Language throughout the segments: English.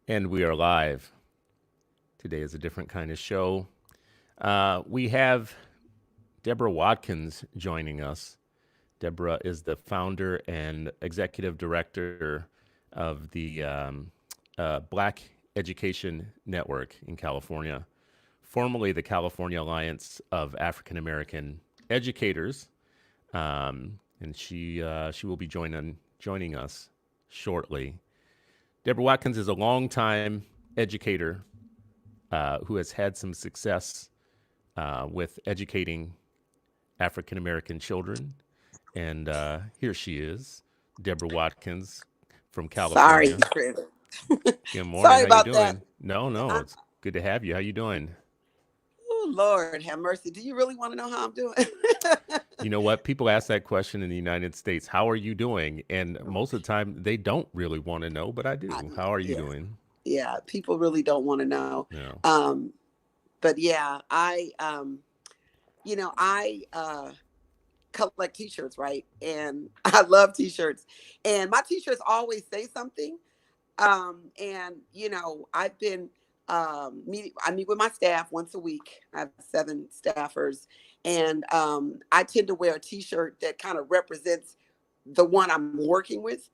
And we are live. Today is a different kind of show. We have Debra Watkins joining us. Debra is the founder and executive director of the Black Education Network in California, formerly the California Alliance of African American Educators, and she will be joining us shortly. Debra Watkins is a longtime educator who has had some success with educating African American children. And here she is, Debra Watkins from Sorry, California. Chris. Good morning. Sorry How you about that. doing? No, I, it's good to have you. How you doing? oh, Lord, have mercy. Do you really want to know how I'm doing? You know what? People ask that question in the United States. How are you doing? And most of the time, they don't really want to know, but I do. How are you Yeah, doing? yeah. People really don't want to know. No. Um, but yeah, I collect T-shirts, right? And I love T-shirts, and my T-shirts always say something. And I've been I meet with my staff once a week. I have 7 staffers, and I tend to wear a T-shirt that kind of represents the one I'm working with.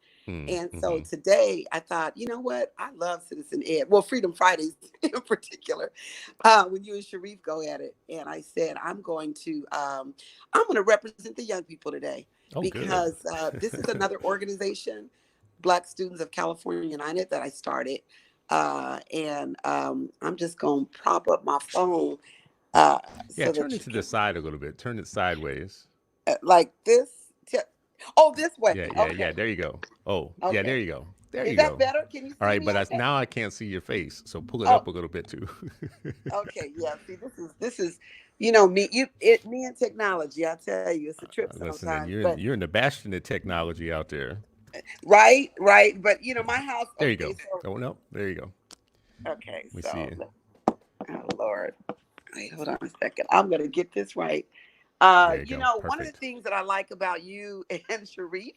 And so Mm-hmm. today I thought, you know what? I love Citizen Ed. Well, Freedom Fridays in particular. When you and Sharif go at it, and I said I'm going to represent the young people today Oh, good. because this is another organization, Black Students of California United, that I started, and I'm just going to prop up my phone Yeah, so turn that it you to the can side a little bit. Turn it sideways. like this. Oh, this way. Yeah. Okay, There you go. Oh, yeah, there okay. you go. There Is you that go. better? Can you All see right, me but okay? now I can't see your face, so pull it Oh, up a little bit too. okay. Yeah. See, this is me and technology. I tell you, it's a trip Listen, and sometimes. you're But you're in the bastion of technology out there. right, right. But my house. There you Okay, go. so Oh no, there you go. We see you. oh Lord, wait, hold on a second. I'm gonna get this right. There you go. One of the Perfect. things that I like about you and Sharif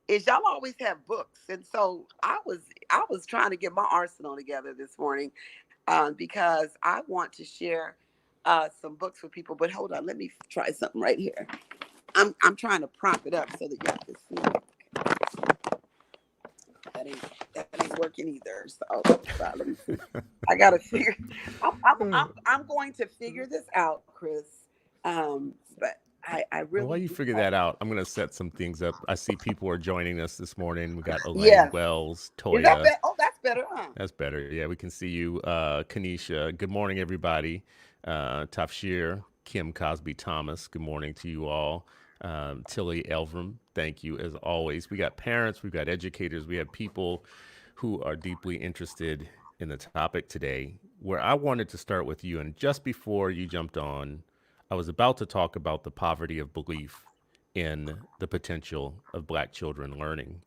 is y'all always have books, and so I was trying to get my arsenal together this morning, because I want to share some books with people. But hold on, let me try something right here. I'm trying to prop it up so that y'all can see it. That ain't that ain't working either. So let me see. I gotta figure. I'm going to figure this out, Chris. But I And while really you do figure have. that out, I'm gonna set some things up. I see people are joining us this morning. We got Elaine Yes. Wells, Is that Toya. better? Oh, that's better, huh? That's better. Yeah, we can see you, Kanisha. Good morning, everybody. Tafshir, Kim Cosby Thomas. Good morning to you all. Tilly Elvram, thank you as always. We got parents, we've got educators, we have people who are deeply interested in the topic today. Where I wanted to start with you, and just before you jumped on, I was about to talk about the poverty of belief in the potential of Black children learning.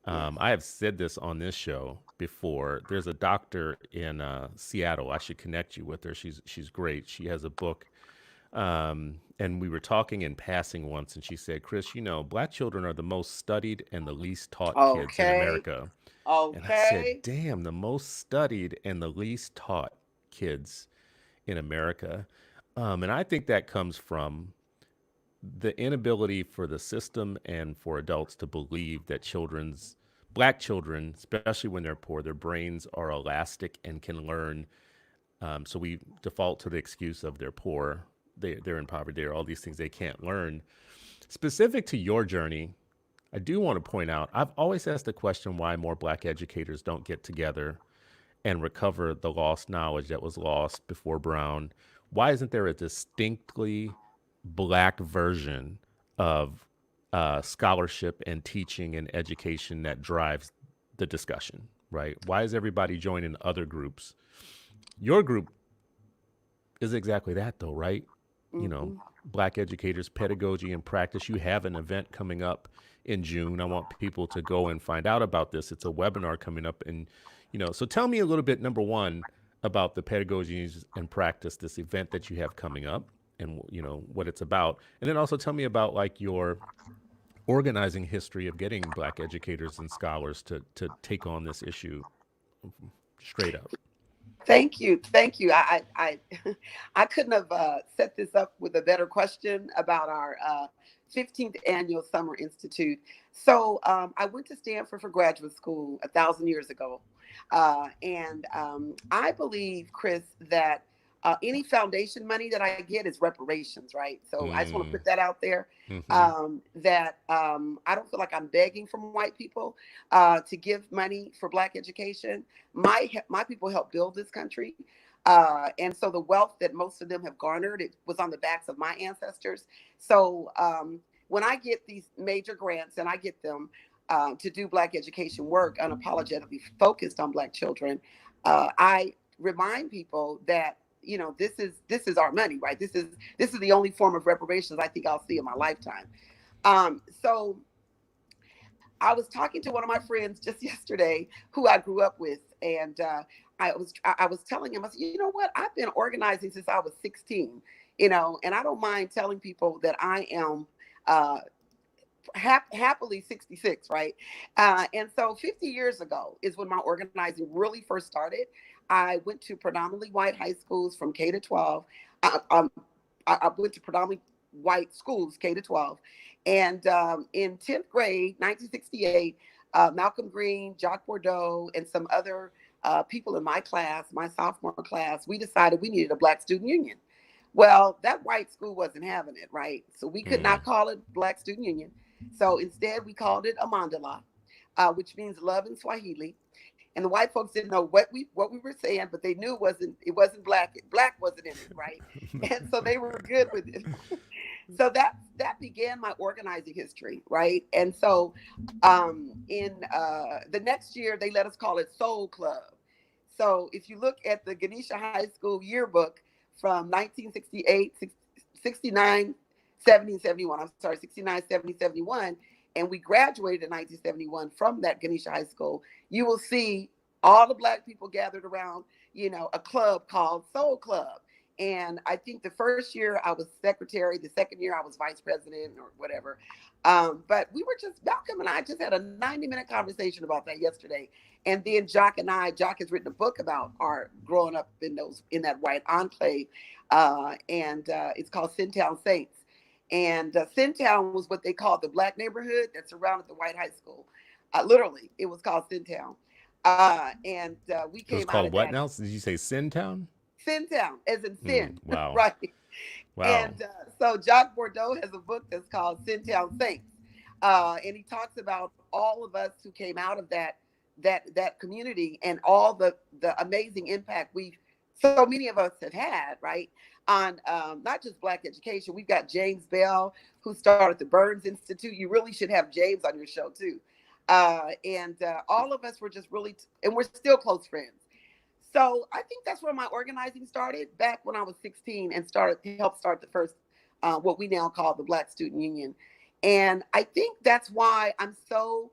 Yes. I have said this on this show before. There's a doctor in Seattle. I should connect you with her. She's great. She has a book, and we were talking in passing once, and she said, "Chris, Black children are the most studied and the least taught kids in Okay. America." And I said, Okay. "Damn, the most studied and the least taught kids in America," and I think that comes from the inability for the system and for adults to believe that black children, especially when they're poor, their brains are elastic and can learn. So we default to the excuse of they're poor, they're in poverty, they're all these things they can't learn. Specific to your journey, I do want to point out I've always asked the question why more black educators don't get together and recover the lost knowledge that was lost before Brown. Why isn't there a distinctly black version of scholarship and teaching and education that drives the discussion, right? Why is everybody joining other groups? Your group is exactly that, though, right? You know, Hmm. Black Educators Pedagogy and Practice. You have an event coming up in June. I want people to go and find out about this. It's a webinar coming up. And, so tell me a little bit, number one, about the Pedagogies and Practice, this event that you have coming up and, what it's about. And then also tell me about like your organizing history of getting Black educators and scholars to take on this issue. straight up. Thank you. Thank you. I couldn't have set this up with a better question about our 15th annual Summer Institute. So I went to Stanford for graduate school 1,000 years ago. And I believe, Chris, that any foundation money that I get is reparations, right? So I just want to Mm, put that out there, mm-hmm. that I don't feel like I'm begging from white people to give money for Black education. My people helped build this country. And so the wealth that most of them have garnered, it was on the backs of my ancestors. So when I get these major grants and I get them to do Black education work, unapologetically focused on Black children, I remind people that, you know, this is our money, right? This is the only form of reparations I think I'll see in my lifetime. So I was talking to one of my friends just yesterday who I grew up with, and I was telling him, I said, you know what? I've been organizing since I was 16, you know, and I don't mind telling people that I am uh, happily 66, right? And so 50 years ago is when my organizing really first started. I went to predominantly white high schools from K to 12. I, um, I went to predominantly white schools, K to 12. And in 10th grade, 1968, Malcolm Green, Jacques Bordeaux, and some other people in my class, my sophomore class, we decided we needed a Black student union. Well, that white school wasn't having it, right? So we could Mm. not call it Black Student Union. So instead, we called it Amandala, which means love in Swahili. And the white folks didn't know what we were saying, but they knew it wasn't black. Black wasn't in it, right? And so they were good with it. So that began my organizing history, right? And so in the next year, they let us call it Soul Club. So if you look at the Ganesha High School yearbook from 1968, 69, 70, 71, I'm sorry, 69, 70, 71, and we graduated in 1971 from that Ganesha High School, you will see all the Black people gathered around, you know, a club called Soul Club. And I think the first year I was secretary, the second year I was vice president or whatever. But we were just, Malcolm and I just had a 90-minute conversation about that yesterday. And then Jock has written a book about our growing up in that white enclave, and it's called Sintown Saints. And Sintown was what they called the Black neighborhood that surrounded the white high school. Literally, it was called Sintown. And we It was came out called of what that. now? Did you say Sin Town? Sintown, as in Mm, sin, wow. right? Wow. And so Jacques Bordeaux has a book that's called Sintown Saints, and he talks about all of us who came out of that community and all the amazing impact so many of us have had, right, on not just Black education. We've got James Bell, who started the Burns Institute. You really should have James on your show too. And all of us were just really, and we're still close friends. So I think that's where my organizing started back when I was 16 and started to help start the first, what we now call the Black Student Union. And I think that's why I'm so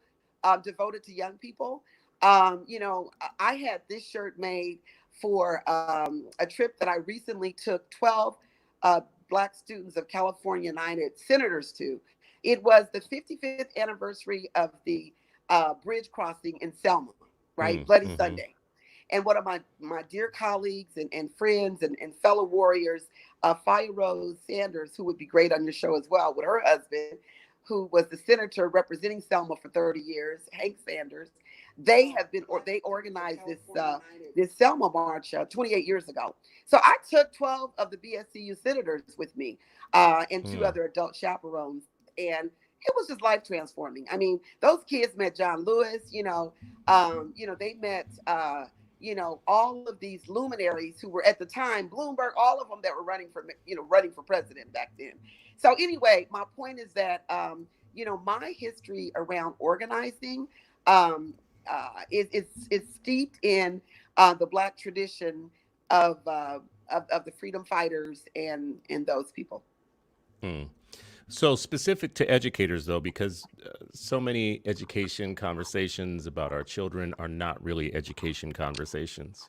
devoted to young people. You know, I had this shirt made for a trip that I recently took 12 uh, Black students of California United senators to. It was the 55th anniversary of the bridge crossing in Selma, right? Mm, Bloody mm-hmm. Sunday. And one of my dear colleagues and friends and fellow warriors, Fire Rose Sanders, who would be great on your show as well, with her husband, who was the senator representing Selma for 30 years, Hank Sanders. They organized this Selma March 28 years ago. So I took 12 of the BSCU senators with me, and two Mm. other adult chaperones, and it was just life transforming. I mean, those kids met John Lewis, they met all of these luminaries who were at the time Bloomberg, all of them that were running for president back then. So anyway, my point is that my history around organizing um, is steeped in the Black tradition of, of the freedom fighters and those people. Mm. So specific to educators, though, because so many education conversations about our children are not really education conversations.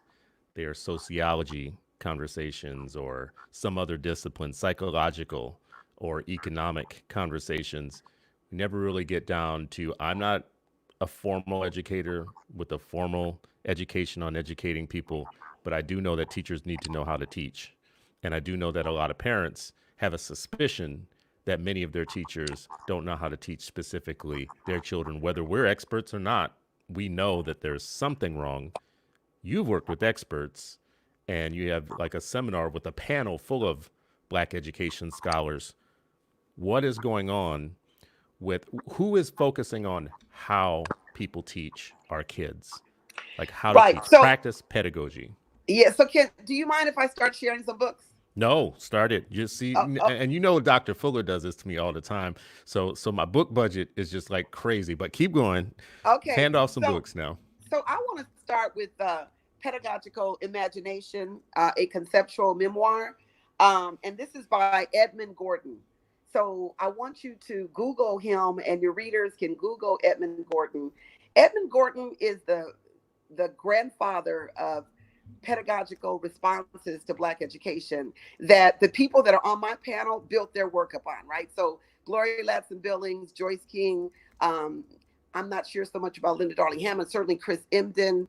They are sociology conversations or some other discipline, psychological or economic conversations. We never really get down to, I'm not a formal educator with a formal education on educating people, but I do know that teachers need to know how to teach. And I do know that a lot of parents have a suspicion that many of their teachers don't know how to teach specifically their children. Whether we're experts or not, we know that there's something wrong. You've worked with experts and you have like a seminar with a panel full of Black education scholars. What is going on with who is focusing on how people teach our kids? Like how to Right. teach, So practice pedagogy. yeah. So Ken, do you mind if I start sharing some books? No, start it. Just see, Oh, oh, and you know Dr. Fuller does this to me all the time. So my book budget is just like crazy. But keep going. okay. Hand off some So books now. so I want to start with Pedagogical Imagination, a conceptual memoir. And this is by Edmund Gordon. So I want you to Google him, and your readers can Google Edmund Gordon. Edmund Gordon is the grandfather of pedagogical responses to Black education that the people that are on my panel built their work upon, right? So Gloria, Ladson, Billings, Joyce King, um, I'm not sure so much about Linda Darling Hammond, certainly Chris Emden,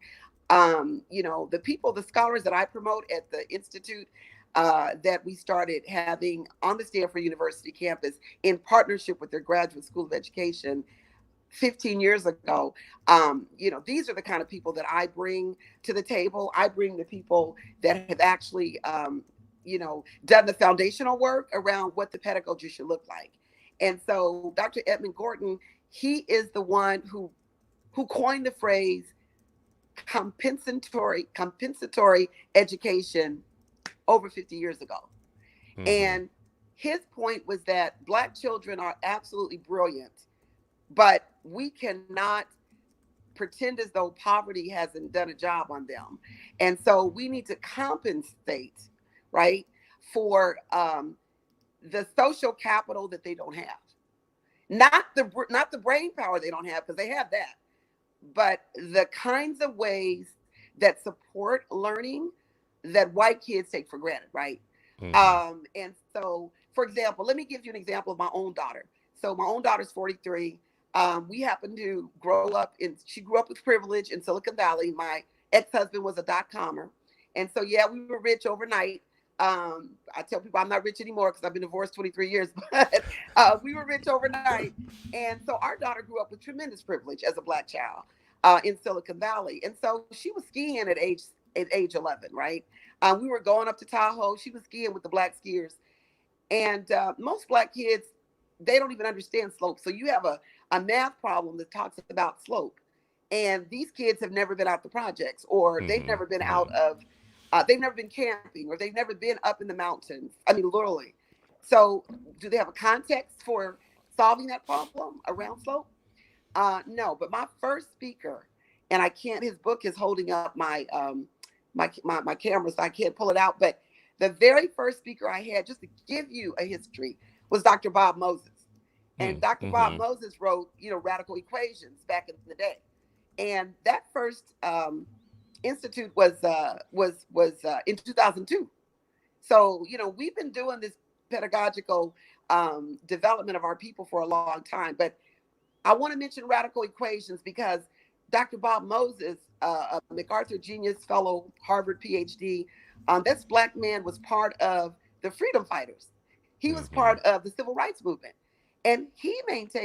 the people, the scholars that I promote at the Institute that we started having on the Stanford University campus in partnership with their Graduate School of Education 15 years ago. These are the kind of people that I bring to the table. I bring the people that have actually, done the foundational work around what the pedagogy should look like. And so Dr. Edmund Gordon, he is the one who coined the phrase compensatory education over 50 years ago. Mm-hmm. And his point was that Black children are absolutely brilliant, but we cannot pretend as though poverty hasn't done a job on them. And so we need to compensate, right, for the social capital that they don't have. Not the brain power they don't have, because they have that, but the kinds of ways that support learning that white kids take for granted, right? Mm-hmm. And so, for example, let me give you an example of my own daughter. So my own daughter's 43. We happen to she grew up with privilege in Silicon Valley. My ex-husband was a dot-commer. And so, yeah, we were rich overnight. I tell people I'm not rich anymore because I've been divorced 23 years, but we were rich overnight. And so our daughter grew up with tremendous privilege as a Black child in Silicon Valley. And so she was skiing at age 11, right? We were going up to Tahoe. She was skiing with the Black skiers. And most Black kids, they don't even understand slope. So you have a math problem that talks about slope. And these kids have never been out the projects, or they've Mm-hmm. never been Mm-hmm. out of, they've never been camping, or they've never been up in the mountains. I mean, literally. So do they have a context for solving that problem around slope? No, but my first speaker, and I can't. His book is holding up my camera, so I can't pull it out. But the very first speaker I had, just to give you a history, was Dr. Bob Moses, and Dr. Bob Mm-hmm. Moses wrote, Radical Equations back in the day, and that first institute was in 2002. So we've been doing this pedagogical development of our people for a long time, but I want to mention Radical Equations because Dr. Bob Moses, a MacArthur Genius Fellow, Harvard PhD, this Black man was part of the Freedom Fighters. He was Mm-hmm. part of the Civil Rights Movement. And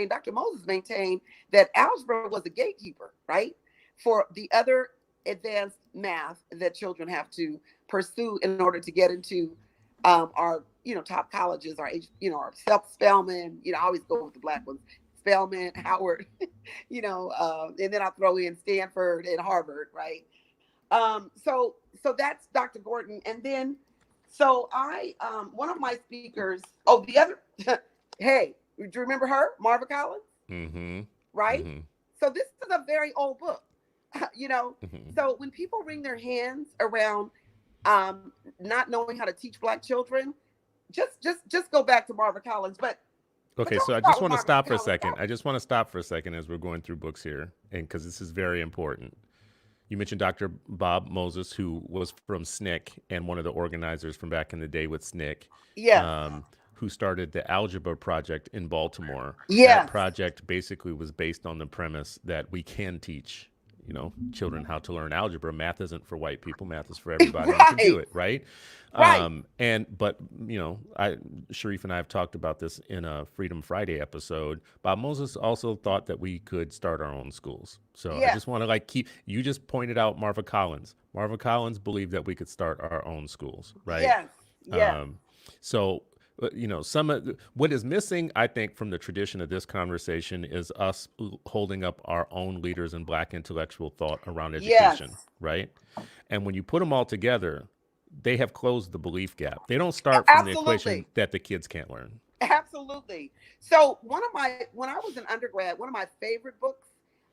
Dr. Moses maintained that algebra was a gatekeeper, right, for the other advanced math that children have to pursue in order to get into our, top colleges, our Spelman, I always go with the Black ones, Spelman, Howard, and then I throw in Stanford and Harvard, right? So that's Dr. Gordon. And then, so one of my speakers, oh, the other, hey, do you remember her, Marva Collins? Mm-hmm. Right? Mm-hmm. So this is a very old book, you know. Mm-hmm. So when people wring their hands around not knowing how to teach Black children, just go back to Marva Collins. But Okay, don't so I start just with want to Marva stop for a Collins. second. I just want to stop for a second as we're going through books here, and because this is very important. You mentioned Dr. Bob Moses, who was from SNCC and one of the organizers from back in the day with SNCC. Yes. Um, who started the algebra project in Baltimore. That Yes. project basically was based on the premise that we can teach, children how to learn algebra. Math isn't for white people. Math is for everybody. You can do Right. it, right? Right. But Sharif and I have talked about this in a Freedom Friday episode. Bob Moses also thought that we could start our own schools. So I Yes. just want to you just pointed out Marva Collins. Marva Collins believed that we could start our own schools, right? Yes. Yes. Um, so, some of what is missing, I think, from the tradition of this conversation is us holding up our own leaders in Black intellectual thought around Yes. education, right? And when you put them all together, they have closed the belief gap. They don't start from the equation Absolutely. that the kids can't learn. Absolutely. So when I was an undergrad, one of my favorite books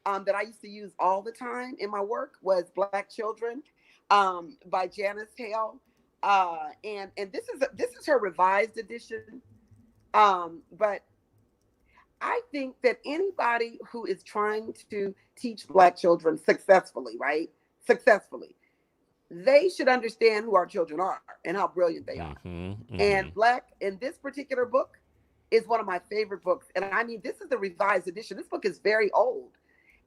that I used to use all the time in my work was Black Children by Janice Hale. And this is her revised edition. But I think that anybody who is trying to teach Black children successfully, right? Successfully, they should understand who our children are and how brilliant they are. Mm-hmm, mm-hmm. And Black in this particular book is one of my favorite books. And I mean, this is the revised edition. This book is very old.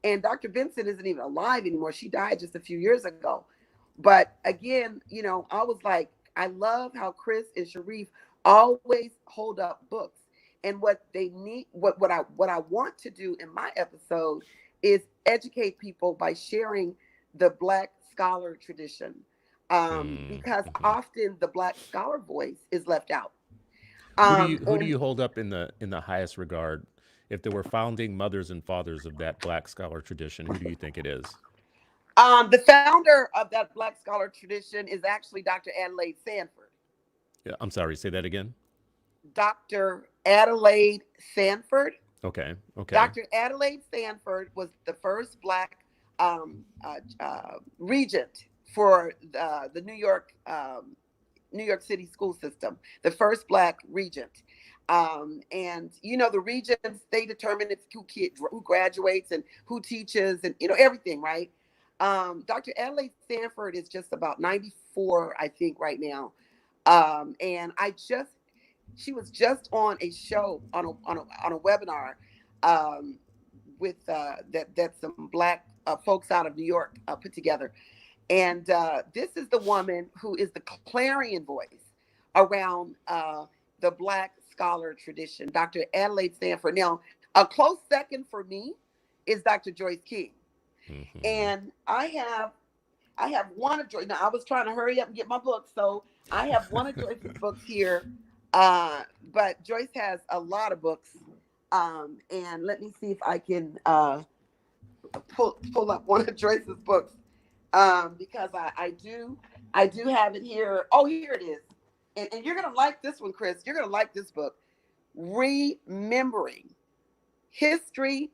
And Dr. Benson isn't even alive anymore. She died just a few years ago. But again, I was like, I love how Chris and Sharif always hold up books. And what they need, what I want to do in my episode is educate people by sharing the Black scholar tradition. Because Mm-hmm. often the Black scholar voice is left out. Who do And you hold up in the highest regard? If there were founding mothers and fathers of that Black scholar tradition, who do you think it is? the founder of that Black scholar tradition is actually Dr. Adelaide Sanford. Yeah, I'm sorry, say that again. Dr. Adelaide Sanford. Okay, okay. Dr. Adelaide Sanford was the first Black regent for the New York City school system, the first Black regent. And the regents, they determine who graduates and who teaches and everything, right? Dr. Adelaide Sanford is just about 94, I think, right now. And she was just on a show on a webinar um, with that some Black folks out of New York put together. And this is the woman who is the clarion voice around the Black scholar tradition, Dr. Adelaide Sanford. Now, a close second for me is Dr. Joyce King. Mm-hmm. And I have one of Joyce. Now, I was trying to hurry up and get my book, so I have one of Joyce's books here. But Joyce has a lot of books. And let me see if I can pull up one of Joyce's books because I do have it here. Oh, here it is. And you're gonna like this one, Chris. You're gonna like this book, Remembering History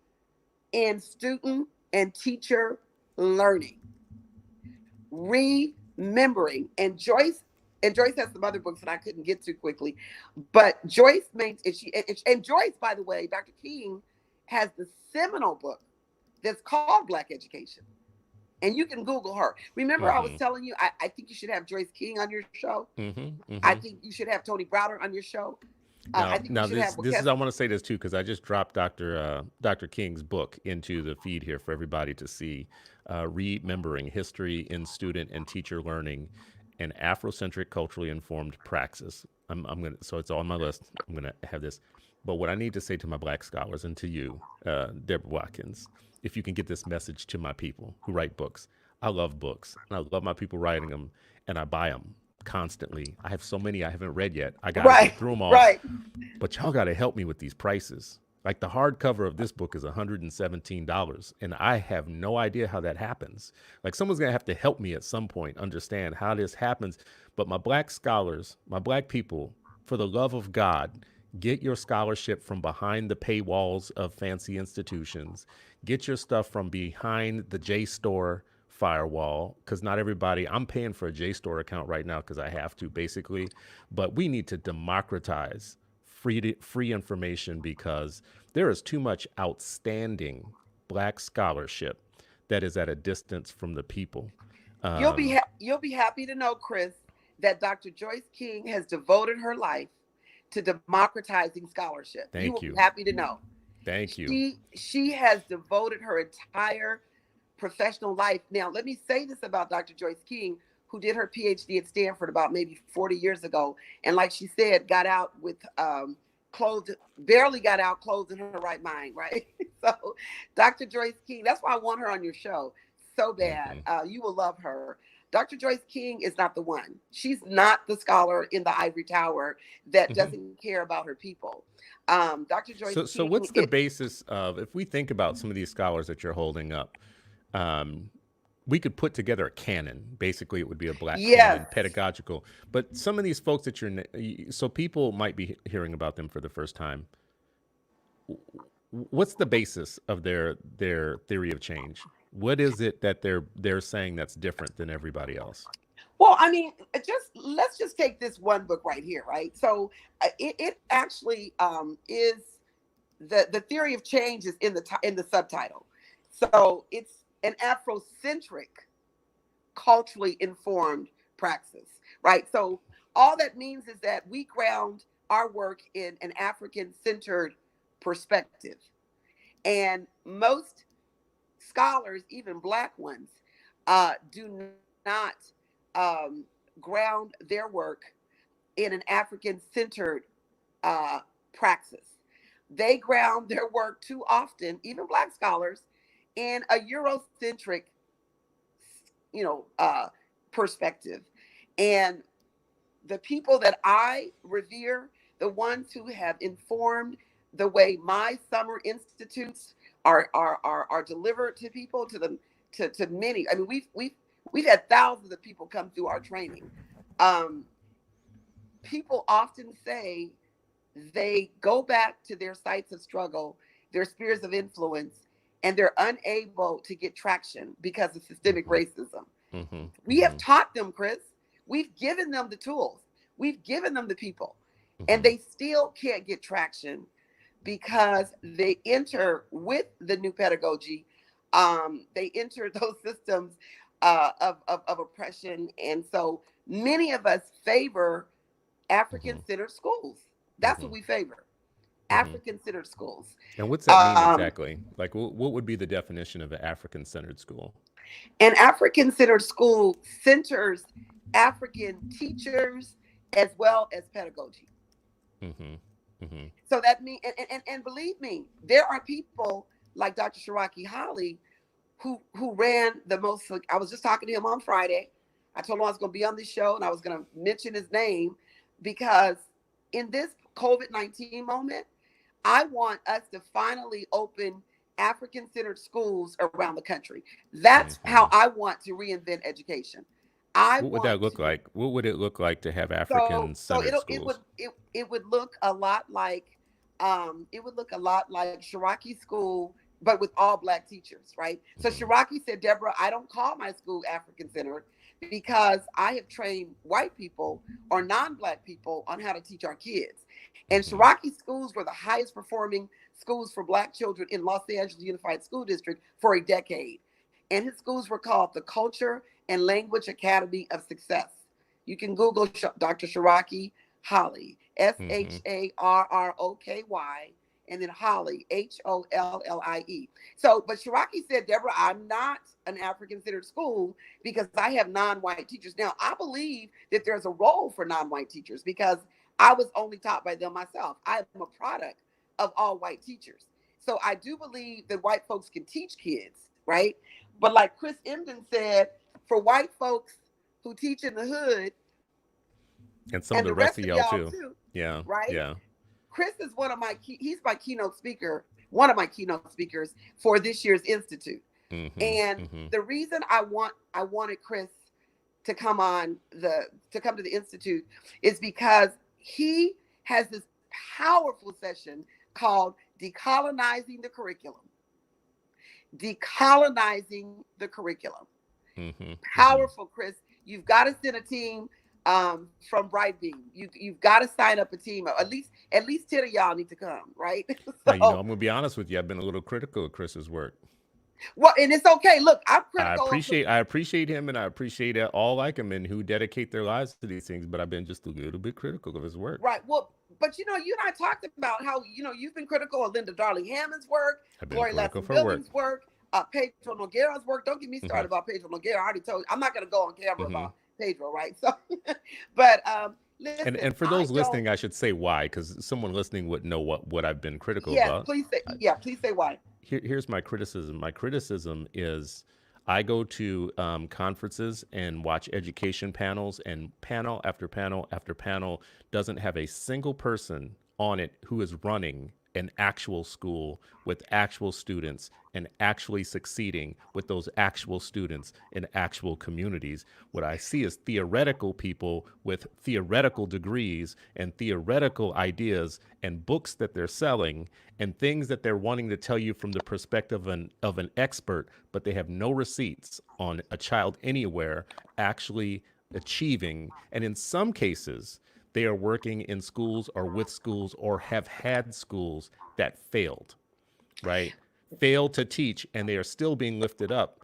in Student and Teacher Learning. Remembering. And Joyce has some other books that I couldn't get to quickly, but Joyce makes and Joyce, by the way, Dr. King has the seminal book that's called Black Education. And you can Google her. Remember, I was Mm-hmm. telling you, I think you should have Joyce King on your show. Mm-hmm. I Mm-hmm. think you should have Tony Browder on your show. I Now, think you now should have this is Wachess. I want to say this too because I just dropped Dr. King's book into the feed here for everybody to see. Remembering History in Student and Teacher Learning, an Afrocentric culturally informed praxis. I'm gonna so it's on my list. I'm gonna have this. But what I need to say to my Black scholars and to you, Deborah Watkins, if you can get this message to my people who write books, I love books and I love my people writing them and I buy them constantly. I have so many I haven't read yet. I got to Right, get through them all, right, but y'all got to help me with these prices. Like the hardcover of this book is $117, and I have no idea how that happens. Like someone's gonna have to help me at some point understand how this happens. But my Black scholars, my Black people, for the love of God, get your scholarship from behind the paywalls of fancy institutions. Get your stuff from behind the JSTOR firewall because not everybody, I'm paying for a JSTOR account right now because I have to basically, but we need to democratize free information because there is too much outstanding Black scholarship that is at a distance from the people. you'll be happy to know, Chris, that Dr. Joyce King has devoted her life to democratizing scholarship. You will Thank be you. happy to know. Thank you. She has devoted her entire professional life. Now, let me say this about Dr. Joyce King, who did her PhD at Stanford about maybe 40 years ago. And like she said, got out with barely got out clothed in her right mind, right? So Dr. Joyce King, that's why I want her on your show so bad. You will love her. Dr. Joyce King is not the one. She's not the scholar in the ivory tower that doesn't care about her people. Dr. Joyce King. So what's the basis of, if we think about some of these scholars that you're holding up, we could put together a canon. Basically, it would be a black canon, pedagogical. But some of these folks that so people might be hearing about them for the first time. What's the basis of their theory of change? What is it that they're saying that's different than everybody else? Well, I mean, let's just take this one book right here, right? So it actually is the theory of change is in the subtitle. So it's an Afrocentric, culturally informed praxis, right? So all that means is that we ground our work in an African-centered perspective. And most scholars, even Black ones, do not ground their work in an African-centered praxis. They ground their work too often, even Black scholars, in a Eurocentric, perspective. And the people that I revere, the ones who have informed the way my summer institutes are delivered to people, to many. I mean, we've had thousands of people come through our training. People often say they go back to their sites of struggle, their spheres of influence, and they're unable to get traction because of systemic racism. We have taught them, Chris. We've given them the tools. We've given them the people. And they still can't get traction because they enter with the new pedagogy. They enter those systems of oppression. And so many of us favor African-centered schools. That's what we favor. African-centered schools. And what's that mean exactly? Like, what would be the definition of an African-centered school? An African-centered school centers African teachers as well as pedagogy. So that means, and believe me, there are people like Dr. Shiraki Holly who ran the most. I was just talking to him on Friday. I told him I was going to be on this show and I was going to mention his name because in this COVID-19 moment, I want us to finally open African-centered schools around the country. That's how I want to reinvent education. What would that look like? What would it look like to have African-centered schools? It would look a lot like Shiraki School, but with all Black teachers, right? So Shiraki said, Debra, I don't call my school African-centered because I have trained white people or non-Black people on how to teach our kids. And Shiraki schools were the highest performing schools for Black children in Los Angeles Unified School District for a decade. And his schools were called the Culture and Language Academy of Success. You can Google Dr. Shiraki Holly, Sharroky, and then Holly, Hollie. So, but Shiraki said, Debra, I'm not an African-centered school because I have non-white teachers. Now, I believe that there's a role for non-white teachers because I was only taught by them myself. I am a product of all white teachers. So I do believe that white folks can teach kids, right? But like Chris Emdin said, for white folks who teach in the hood, and some of the rest of y'all too. Yeah. Right. Yeah. Chris is he's my keynote speaker, one of my keynote speakers for this year's institute. And the reason I wanted Chris to come to the institute is because he has this powerful session called Decolonizing the Curriculum. Decolonizing the curriculum. Powerful, Chris. You've got to send a team from Brightbeam. You've got to sign up a team. At least 10 of y'all need to come, right? So, I'm gonna be honest with you. I've been a little critical of Chris's work. Well, and it's okay. Look, I'm critical. I appreciate him, and I appreciate all like him and who dedicate their lives to these things. But I've been just a little bit critical of his work. Right. Well, but you and I talked about how you've been critical of Linda Darling Hammond's work, I've been Gloria critical Ladson for work. Billings' work, Pedro Noguera's work. Don't get me started Hmm. about Pedro Noguera. I already told you I'm not going to go on camera Hmm. about Pedro, right? So, but And listen, and for I those don't. listening, I should say why, because someone listening would know what I've been critical Yes, about. please say. Uh, Yeah, please say why. here's my criticism. My criticism is I go to conferences and watch education panels, and panel after panel after panel doesn't have a single person on it who is running an actual school with actual students and actually succeeding with those actual students in actual communities. What I see is theoretical people with theoretical degrees and theoretical ideas and books that they're selling and things that they're wanting to tell you from the perspective of an expert, but they have no receipts on a child anywhere actually achieving. And in some cases, they are working in schools or with schools or have had schools that failed, right? Failed to teach, and they are still being lifted up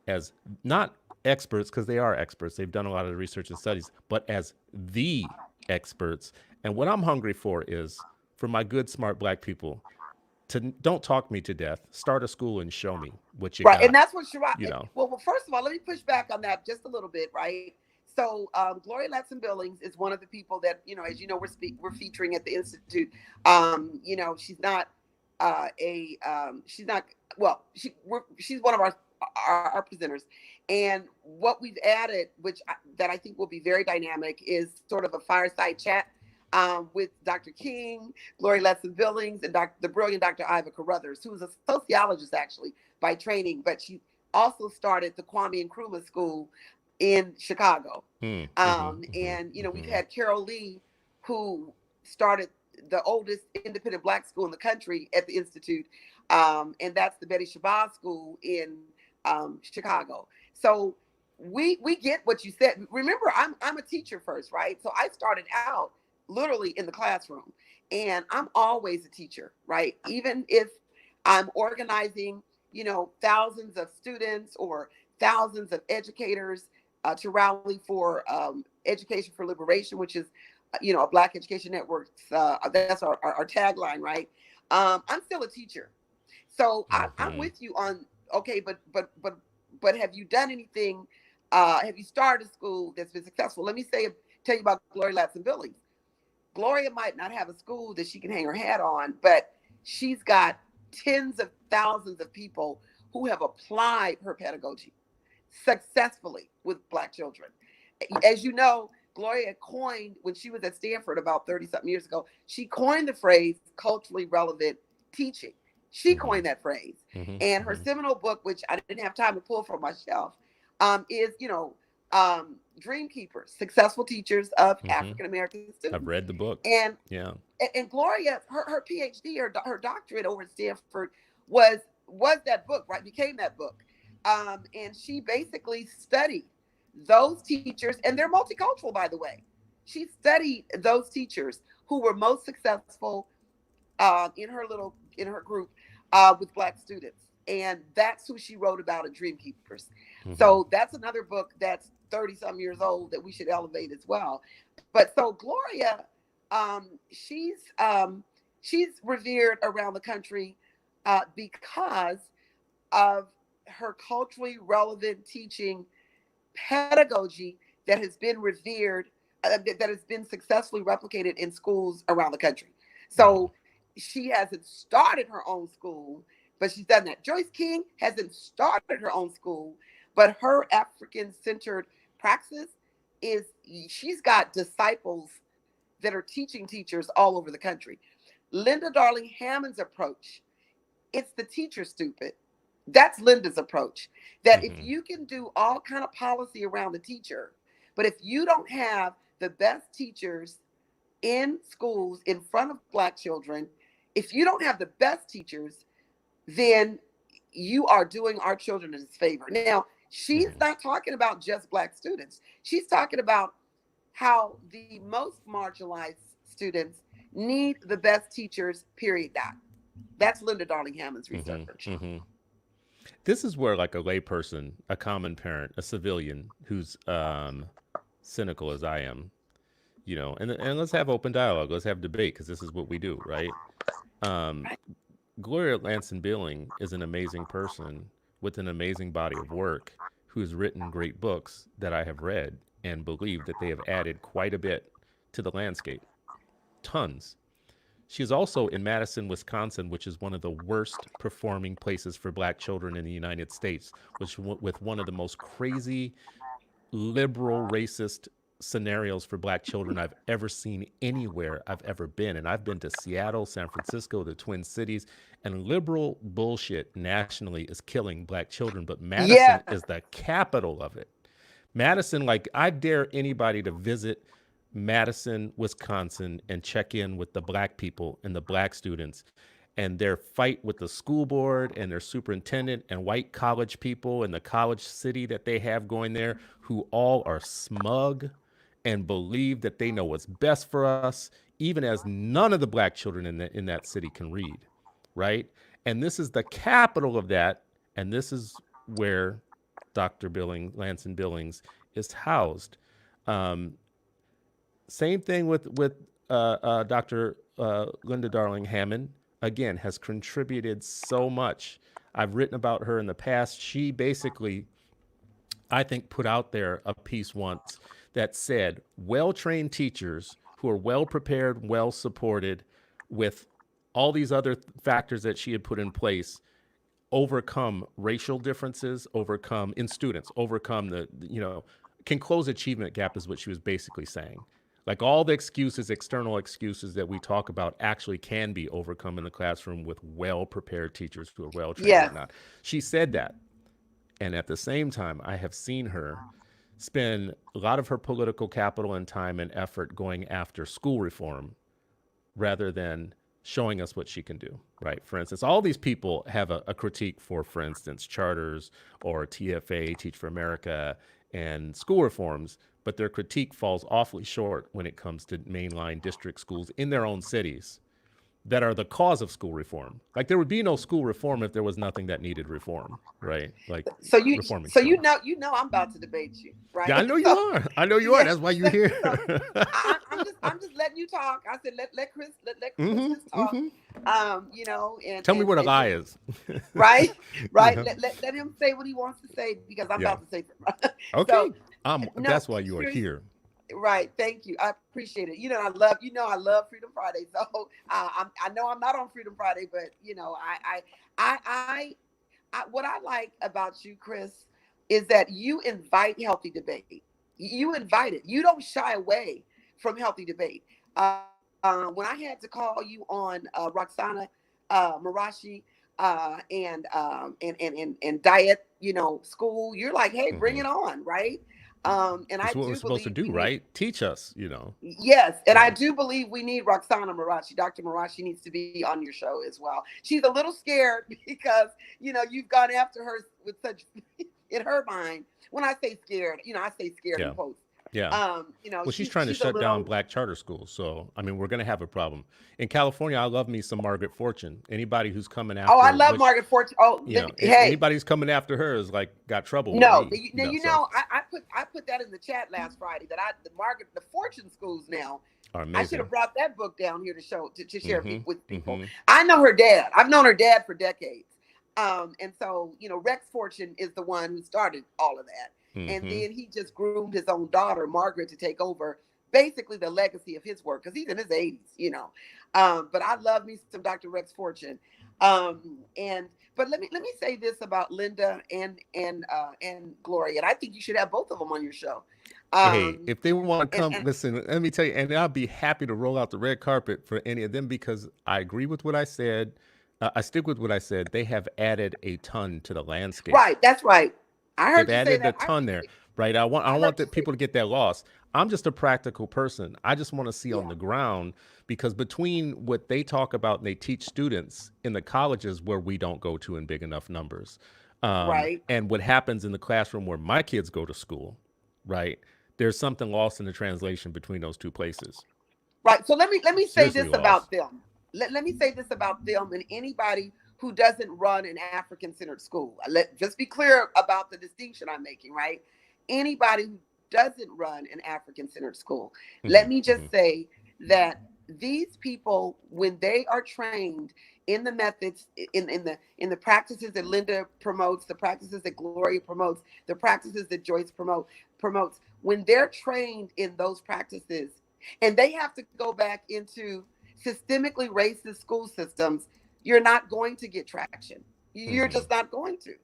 as not experts, because they are experts. They've done a lot of research and studies, but as the experts. And what I'm hungry for is for my good, smart black people to don't talk me to death. Start a school and show me what you Right, and got. that's what You Shiraki. know. Well, first of all, let me push back on that just a little bit, right? So, Gloria Ladson Billings is one of the people that as you know, we're featuring at the institute. She's not she's not well, she's one of our presenters, and what we've added, that I think will be very dynamic, is sort of a fireside chat with Dr. King, Gloria Ladson Billings, and the brilliant Dr. Iva Carruthers, who is a sociologist actually by training, but she also started the Kwame Nkrumah School in Chicago. Mm, mm-hmm, mm-hmm, And we've mm-hmm. had Carol Lee, who started the oldest independent black school in the country at the Institute, and that's the Betty Shabazz School in Chicago. So we get what you said. Remember, I'm a teacher first, right? So I started out literally in the classroom, and I'm always a teacher, right? Even if I'm organizing thousands of students or thousands of educators to rally for education for liberation, which is a Black Education Network. That's our tagline, right? I'm still a teacher, so I'm Mm-hmm. with you on, okay, but have you done anything? Have you started a school that's been successful? Let me tell you about Gloria Ladson Billings. Gloria might not have a school that she can hang her hat on, but she's got tens of thousands of people who have applied her pedagogy successfully with Black children. As you know, Gloria coined, when she was at Stanford about 30 something years ago, she coined the phrase culturally relevant teaching. She Mm-hmm. coined that phrase. Mm-hmm. And her Mm-hmm. seminal book, which I didn't have time to pull from my shelf, is, Dream Keepers, Successful Teachers of Mm-hmm. African American I've Students. read the book. And Yeah. Gloria, her PhD, her doctorate over at Stanford was that book, right? Became that book. And she basically studied those teachers, and they're multicultural, by the way. She studied those teachers who were most successful in her group with Black students, and that's who she wrote about in Dream Keepers. Mm-hmm. So that's another book that's 30 some years old that we should elevate as well. But so Gloria, she's revered around the country because of her culturally relevant teaching pedagogy that has been revered, that has been successfully replicated in schools around the country. Mm-hmm. So she hasn't started her own school, but she's done that. Joyce King hasn't started her own school, but her African centered praxis is, she's got disciples that are teaching teachers all over the country. Linda Darling Hammond's approach, it's the teacher stupid. That's Linda's approach. That if Mm-hmm. you can do all kind of policy around the teacher, but if you don't have the best teachers in schools in front of Black children, if you don't have the best teachers, then you are doing our children a disfavor. Now, she's Mm-hmm. not talking about just Black students. She's talking about how the most marginalized students need the best teachers, period. Dot. That's Linda Darling Hammond's research. Mm-hmm. Mm-hmm. This is where, like, a layperson, a common parent, a civilian who's cynical as I am, and let's have open dialogue. Let's have debate because this is what we do, right? Um, Gloria Ladson Billing is an amazing person with an amazing body of work who's written great books that I have read and believe that they have added quite a bit to the landscape. Tons. She is also in Madison, Wisconsin, which is one of the worst performing places for black children in the United States, with one of the most crazy liberal racist scenarios for black children I've ever seen anywhere I've ever been. And I've been to Seattle, San Francisco, the Twin Cities, and liberal bullshit nationally is killing black children. But Madison Yeah. is the capital of it. Madison, like, I dare anybody to visit Madison, Wisconsin, and check in with the black people and the black students and their fight with the school board and their superintendent and white college people and the college city that they have going there, who all are smug and believe that they know what's best for us, even as none of the black children in that city can read, right? And this is the capital of that, and this is where Dr. Ladson Billings, is housed. Um, Same thing with Dr. Linda Darling Hammond. Again, has contributed so much. I've written about her in the past. She basically, I think, put out there a piece once that said well-trained teachers who are well prepared, well supported, with all these other factors that she had put in place, overcome racial differences, overcome in students, overcome can close achievement gap, is what she was basically saying. Like, all the excuses, external excuses that we talk about actually can be overcome in the classroom with well-prepared teachers who are well-trained and Yes. whatnot. She said that. And at the same time, I have seen her spend a lot of her political capital and time and effort going after school reform rather than showing us what she can do, right? For instance, all these people have a critique for instance, charters or TFA, Teach for America, and school reforms, but their critique falls awfully short when it comes to mainline district schools in their own cities that are the cause of school reform. Like, there would be no school reform if there was nothing that needed reform, right? Like, So you, reforming so schools. I'm about to debate you, right? Yeah, I know you So, are. I know you are. yeah. That's why you're here. So I'm just letting you talk. I said let Chris Mm-hmm, just talk. mm-hmm. And Tell me what a lie and is. right, right. Yeah. Let him say what he wants to say, because I'm Yeah. about to say. Okay. So no, That's why you are serious- here. Right. Thank you. I appreciate it. I love Freedom Friday. So I know I'm not on Freedom Friday, but what I like about you, Chris, is that you invite healthy debate. You invite it. You don't shy away from healthy debate. When I had to call you on Roxanna Marashi and diet, school, you're like, hey, bring Mm-hmm. it on, right? And That's I what we're do supposed to believe we do, need. right? Teach us, Yes, and I Yeah. do believe we need Roxanna Marashi. Dr. Marashi needs to be on your show as well. She's a little scared because you've gone after her with such in her mind. When I say scared, I say scared in Yeah. quotes. Yeah. Well, she's trying to She's a shut down little. black charter schools. So, I mean, we're going to have a problem. In California, I love me some Margaret Fortune. Anybody who's coming Oh, I after, love Margaret Fortune. Oh, hey, anybody who's coming after her is like got trouble with no, me. So I put that in the chat last Friday that the Fortune schools now. are I should amazing. have brought that book down here to share Mm-hmm. with people. Mm-hmm. I know her dad. I've known her dad for decades. And so, Rex Fortune is the one who started all of that. And Mm-hmm. then he just groomed his own daughter, Margaret, to take over basically the legacy of his work, because he's in his 80s, But I love me some Dr. Rex Fortune. But let me say this about Linda and Gloria. And I think you should have both of them on your show. Hey, if they want to come, And listen, let me tell you, and I'll be happy to roll out the red carpet for any of them, because I agree with what I said. I stick with what I said. They have added a ton to the landscape. right, that's right. I heard They've you say added a that. ton there, right? I don't want that people to get that lost. I'm just a practical person. I just want to see on the ground, because between what they talk about and they teach students in the colleges where we don't go to in big enough numbers, Right. and what happens in the classroom where my kids go to school, right? There's something lost in the translation between those two places. Right. So let me say Seriously this lost. about them. Let me say this about them and anybody who doesn't run an African-centered school. Just be clear about the distinction I'm making, right? Anybody doesn't run an African-centered school. Hmm. Let me Hmm. just say that these people, when they are trained in the methods, in the practices that Linda promotes, the practices that Gloria promotes, the practices that Joyce promotes, when they're trained in those practices, and they have to go back into systemically racist school systems, you're not going to get traction. You're Hmm. just not going to.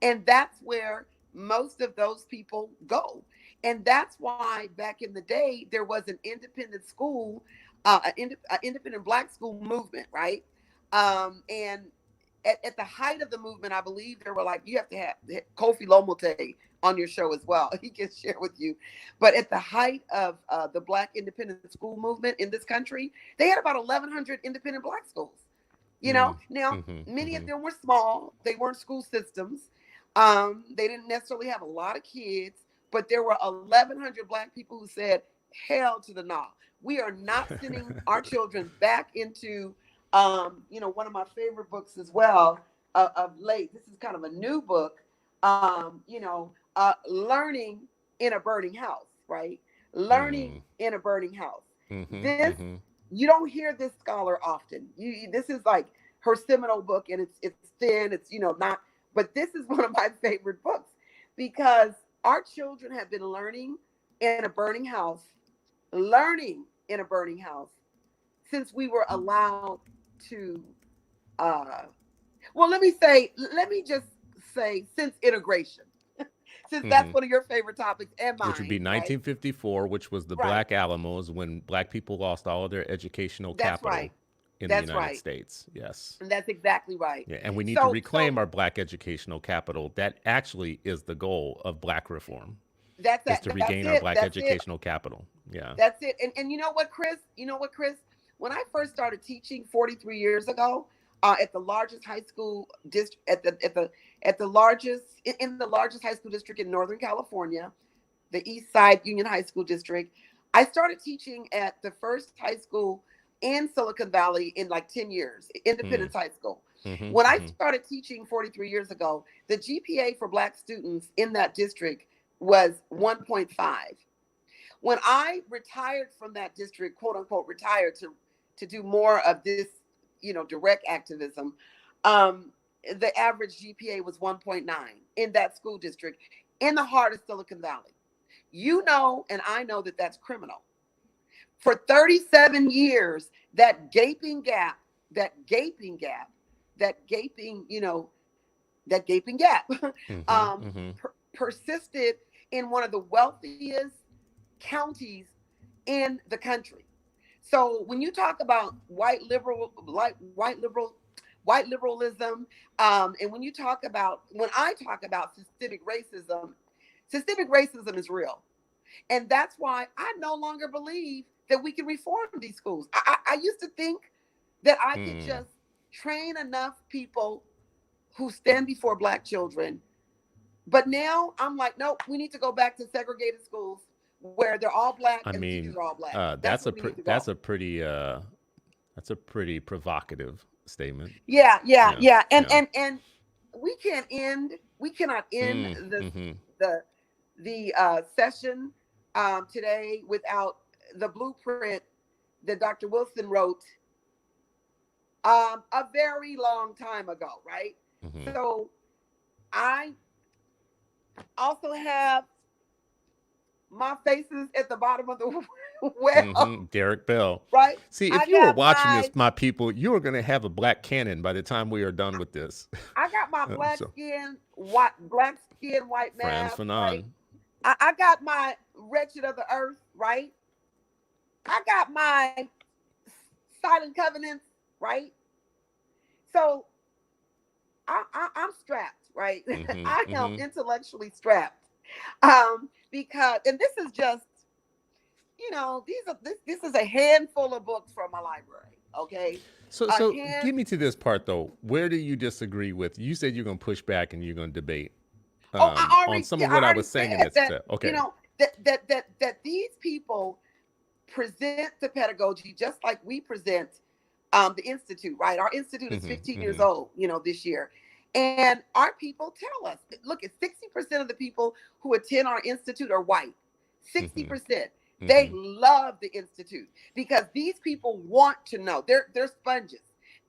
And that's where most of those people go. And that's why back in the day, there was an independent school, an independent Black school movement, right? And at the height of the movement, I believe there were like, you have to have Kofi Lomote on your show as well. He can share with you. But at the height of the Black independent school movement in this country, they had about 1,100 independent Black schools. Mm. Now Hmm. many of Hmm. them were small. They weren't school systems. They didn't necessarily have a lot of kids, but there were 1,100 Black people who said, "Hell to the nah. We are not sending our children back into." One of my favorite books as well of late. This is kind of a new book. Learning in a burning house, right? Learning Mm. in a burning house. Hmm. This Hmm. you don't hear this scholar often. This is like her seminal book, and it's thin. It's not, but this is one of my favorite books because our children have been learning in a burning house since we were allowed to. Uh, let me just say since integration, since that's Hmm. one of your favorite topics and Which would be mine, right? 1954, which was the Right. Black Alamos, when Black people lost all of their educational That's right. capital in the That's United right. States. Yes. And that's exactly right. Yeah, and we need to So reclaim our Black educational capital. That actually is the goal of Black reform, that's is that. to That's regain our it. Black That's it. educational capital. Yeah. That's it. And you know what, Chris? When I first started teaching 43 years ago, at the largest high school district at the largest in the largest high school district in Northern California, the East Side Union High School District, I started teaching at the first high school in Silicon Valley in like 10 years, Mm. Independence High School. Hmm. When I Hmm. started teaching 43 years ago, the GPA for Black students in that district was 1.5. When I retired from that district, quote unquote, retired to do more of this, direct activism, um, the average GPA was 1.9 in that school district in the heart of Silicon Valley. And I know that that's criminal. For 37 years, that gaping gap, that gaping, that gaping gap Hmm. Hmm. persisted in one of the wealthiest counties in the country. So when you talk about white liberalism, and when I talk about systemic racism is real, and that's why I no longer believe that we can reform these schools. I used to think that I could Mm. just train enough people who stand before Black children, but now I'm like, nope, we need to go back to segregated schools where they're all Black I and the teachers mean, are all Black. That's where we need to that's go. a pretty that's a pretty provocative statement. Yeah, yeah, Yeah. yeah. And Yeah. and and we cannot end Mm. this Hmm. the session today without the blueprint that Dr. Wilson wrote a very long time ago, right? Hmm. So I also have my faces at the bottom of the well, Hmm. Derek Bell. right? See, if I you were got watching this, my my people, you are going to have a black cannon by the time we are done with this. I got my So, black skin, white Franz mask, right? Fanon. I got my wretched of the earth, right? I got my silent covenants, right? So I'm strapped, right? Hmm. I am Hmm. intellectually strapped, because and this is just this is a handful of books from my library, okay? A So hand. get me to this part though. Where do you disagree with? You said you're going to push back and you're going to debate Oh, on some of what I I already was saying in said this that. clip. Okay. That these people present the pedagogy just like we present the institute, right? Our institute is Hmm. 15 years Hmm. old, this year, and our people tell us, look, at 60% of the people who attend our institute are white. 60%. They Hmm. love the Institute because these people want to know. They're sponges.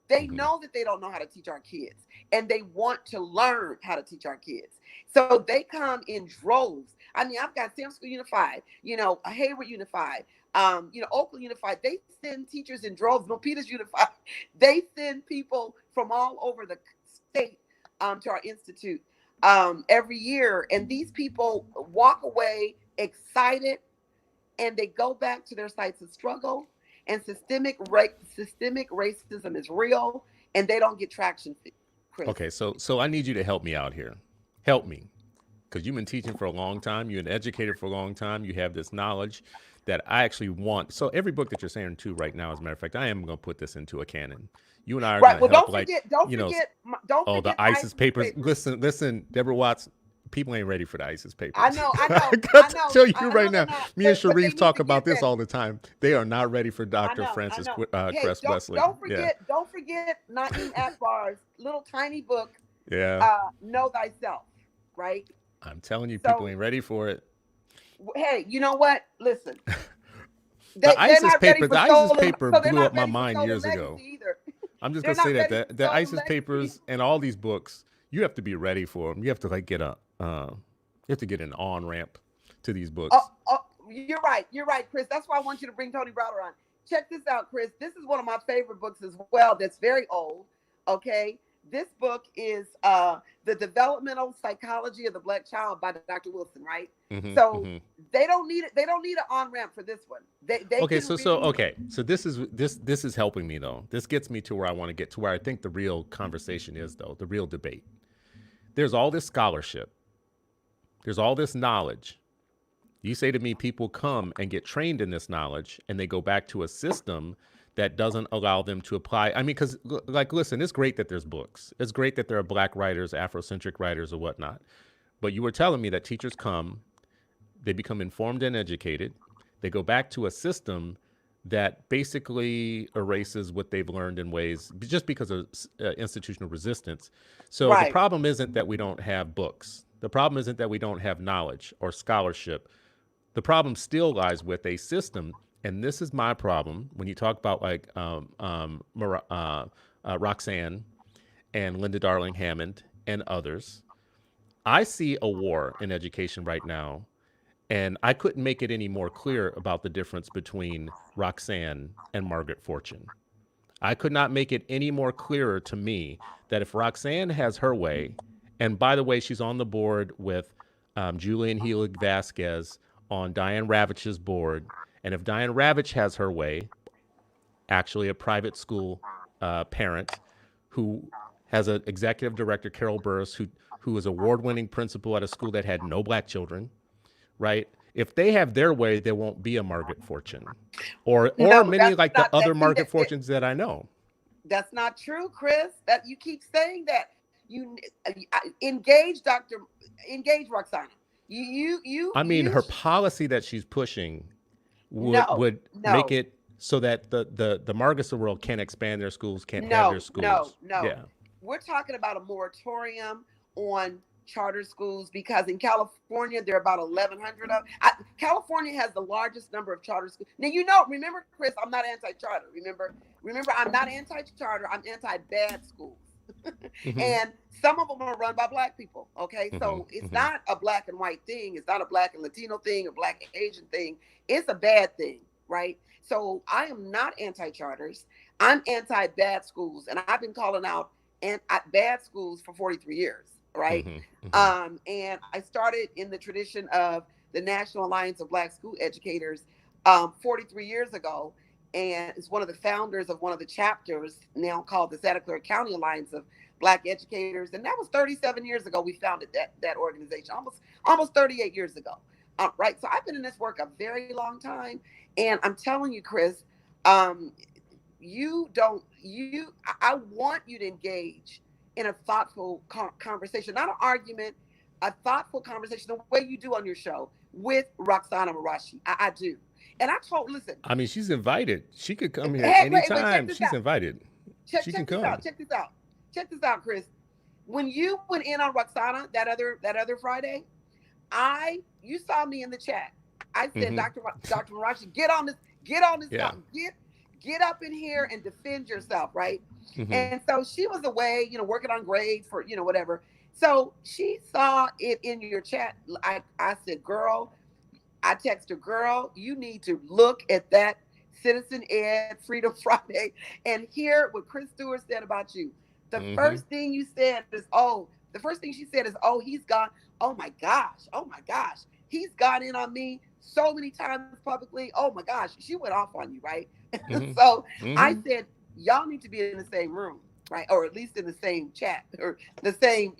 They Hmm. know that they don't know how to teach our kids, and they want to learn how to teach our kids. So they come in droves. I mean, I've got Sam School Unified, Hayward Unified, Oakland Unified. They send teachers in droves. Milpitas Unified. They send people from all over the state to our institute every year, and these people walk away excited, and they go back to their sites of struggle. And systemic racism is real, and they don't get traction, Chris. Okay, so I need you to help me out here. Help me, because you've been teaching for a long time. You're an educator for a long time. You have this knowledge that I actually want. So every book that you're saying to right now, as a matter of fact, I am going to put this into a canon. You and I are going Right. to Well, help, don't like, forget, don't you know, forget, don't oh, the forget the ISIS ISIS papers. papers. Listen, Deborah Watts. People ain't ready for the ISIS I papers. know, I I know, got I to know, tell you I right know they're now. not, Me and but they Sharif need talk to get about this ready. all the time. They are not ready for I Dr. know, I Francis know. Hey, Cress don't Wesley. don't Yeah, forget, don't forget Naeem Akbar's little tiny book, yeah. Know Thyself, right? I'm telling you, people So, ain't ready for it. hey, you know what? Listen, The they're ISIS not ready papers, for the ISIS stolen, paper so they're blew up not my ready for mind stolen years ago. legacy either. I'm just They're gonna say not that ready for the stolen ISIS legacy. papers and all these books, you have to be ready for them. You have to like get you have to get an on ramp to these Oh, books. oh, you're right. You're right, Chris. That's why I want you to bring Tony Browder on. Check this out, Chris. This is one of my favorite books as well. That's very old. Okay. This book is The Developmental Psychology of the Black Child by Dr. Wilson, right? Hmm. So Hmm. they don't need it. They don't need an on ramp for this one. They Okay, can so read. okay, so this is helping me though. This gets me to where I want to get to, where I think the real conversation is though, the real debate. There's all this scholarship. There's all this knowledge. You say to me, people come and get trained in this knowledge and they go back to a system that doesn't allow them to apply. I mean, because, like, listen, it's great that there's books. It's great that there are Black writers, Afrocentric writers, or whatnot. But you were telling me that teachers come, they become informed and educated. They go back to a system that basically erases what they've learned in ways just because of institutional resistance. So the Right. problem isn't that we don't have books. The problem isn't that we don't have knowledge or scholarship. The problem still lies with a system, and this is my problem when you talk about like Roxanne and Linda Darling Hammond and others. I see a war in education right now, and I couldn't make it any more clear about the difference between Roxanne and Margaret Fortune. I could not make it any more clearer to me that if Roxanne has her way, and by the way, she's on the board with Julian Healy Vasquez on Diane Ravitch's board, and if Diane Ravitch has her way, actually a private school parent who has an executive director, Carol Burris, who is award-winning principal at a school that had no Black children, right? If they have their way, there won't be a Margaret Fortune, or No, many that's like the not other that. See Margaret Fortunes that I know. that's not true, Chris. That you keep saying that. You engage Dr. Engage Roxana. I mean, her policy that she's pushing No, would make no, it so that the Margats of the world can't expand their schools, can't have their no, no, schools. no. Yeah. We're talking about a moratorium on charter schools because in California there are about 1,100 of. California has the largest number of charter schools. Now remember, Chris, I'm not anti-charter. Remember, I'm not anti-charter. I'm anti-bad schools. Hmm. And some of them are run by Black people. Okay, Hmm. so it's Hmm. not a Black and white thing. It's not a Black and Latino thing, or Black and Asian thing. It's a bad thing, right? So I am not anti-charters. I'm anti-bad schools, and I've been calling out bad schools for 43 years, right? Hmm. Hmm. And I started in the tradition of the National Alliance of Black School Educators 43 years ago, and is one of the founders of one of the chapters now called the Santa Clara County Alliance of Black Educators, and that was 37 years ago. We founded that organization, almost 38 years ago, right? So I've been in this work a very long time, and I'm telling you, Chris, um, you don't you. I want you to engage in a thoughtful conversation, not an argument, a thoughtful conversation, the way you do on your show with Roxanna Marashi. I do. And listen, I mean, she's invited. She could come here hey, wait, check anytime. this She's out. invited. She can Check this out. come. Check this out, Chris. When you went in on Roxana that other Friday, you saw me in the chat. I said, Mm-hmm. Dr. Marashi, get on this Yeah. mountain, get up in here and defend yourself, right? Mm-hmm. And so she was away, working on grades for, whatever. So she saw it in your chat. I said, girl, I text her, girl, you need to look at that Citizen Ed Freedom Friday and hear what Chris Stewart said about you. The Mm-hmm. first thing you said is, oh, the first thing she said is, oh, he's gone. Oh my gosh. He's gone in on me so many times publicly. Oh my gosh. She went off on you, right? So Mm-hmm. I Mm-hmm. said, y'all need to be in the same room, right? Or at least in the same chat or the same,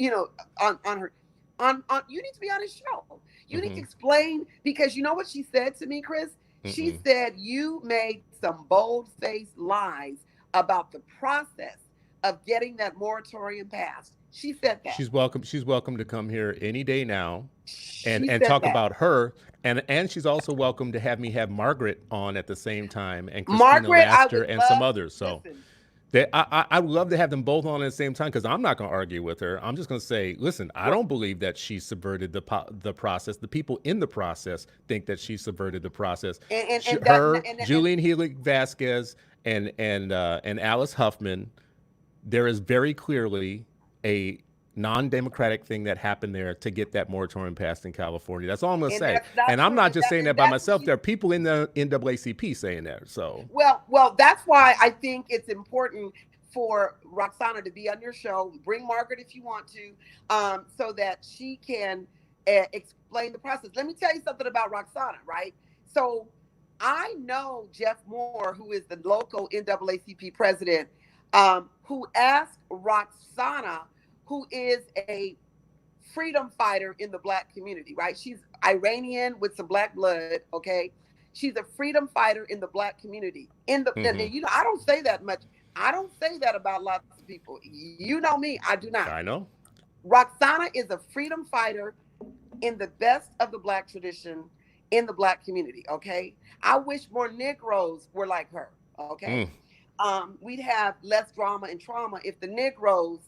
on her on you need to be on his show. You need to Mm-hmm. explain because you know what she said to me, Chris? She Mm-mm. said you made some bold-faced lies about the process of getting that moratorium passed. She said that. She's welcome. She's welcome to come here any day now, and She and said talk that. about her. And she's also welcome to have me have Margaret on at the same time, and Christina Margaret, I Laster would and some love, others. So listen, I would love to have them both on at the same time because I'm not going to argue with her. I'm just going to say, listen, I well, don't believe that she subverted the process. The people in the process think that she subverted the process. and that Her, and Julian Healy Vasquez, and Alice Huffman, there is very clearly a non-democratic thing that happened there to get that moratorium passed in California. That's all I'm going to and say. that's not And I'm true. not And just that saying and that by that's what myself. she There are people in the NAACP saying that. So, well, that's why I think it's important for Roxana to be on your show. Bring Margaret if you want to, so that she can explain the process. Let me tell you something about Roxana, right? So I know Jeff Moore, who is the local NAACP president, who asked Roxana, who is a freedom fighter in the black community, right? She's Iranian with some black blood, okay? She's a freedom fighter in the black community. And mm-hmm. I don't say that much. I don't say that about lots of people. You know me, I do not. I know. Roxana is a freedom fighter in the best of the black tradition in the black community, okay? I wish more Negroes were like her, okay? Mm. We'd have less drama and trauma if the Negroes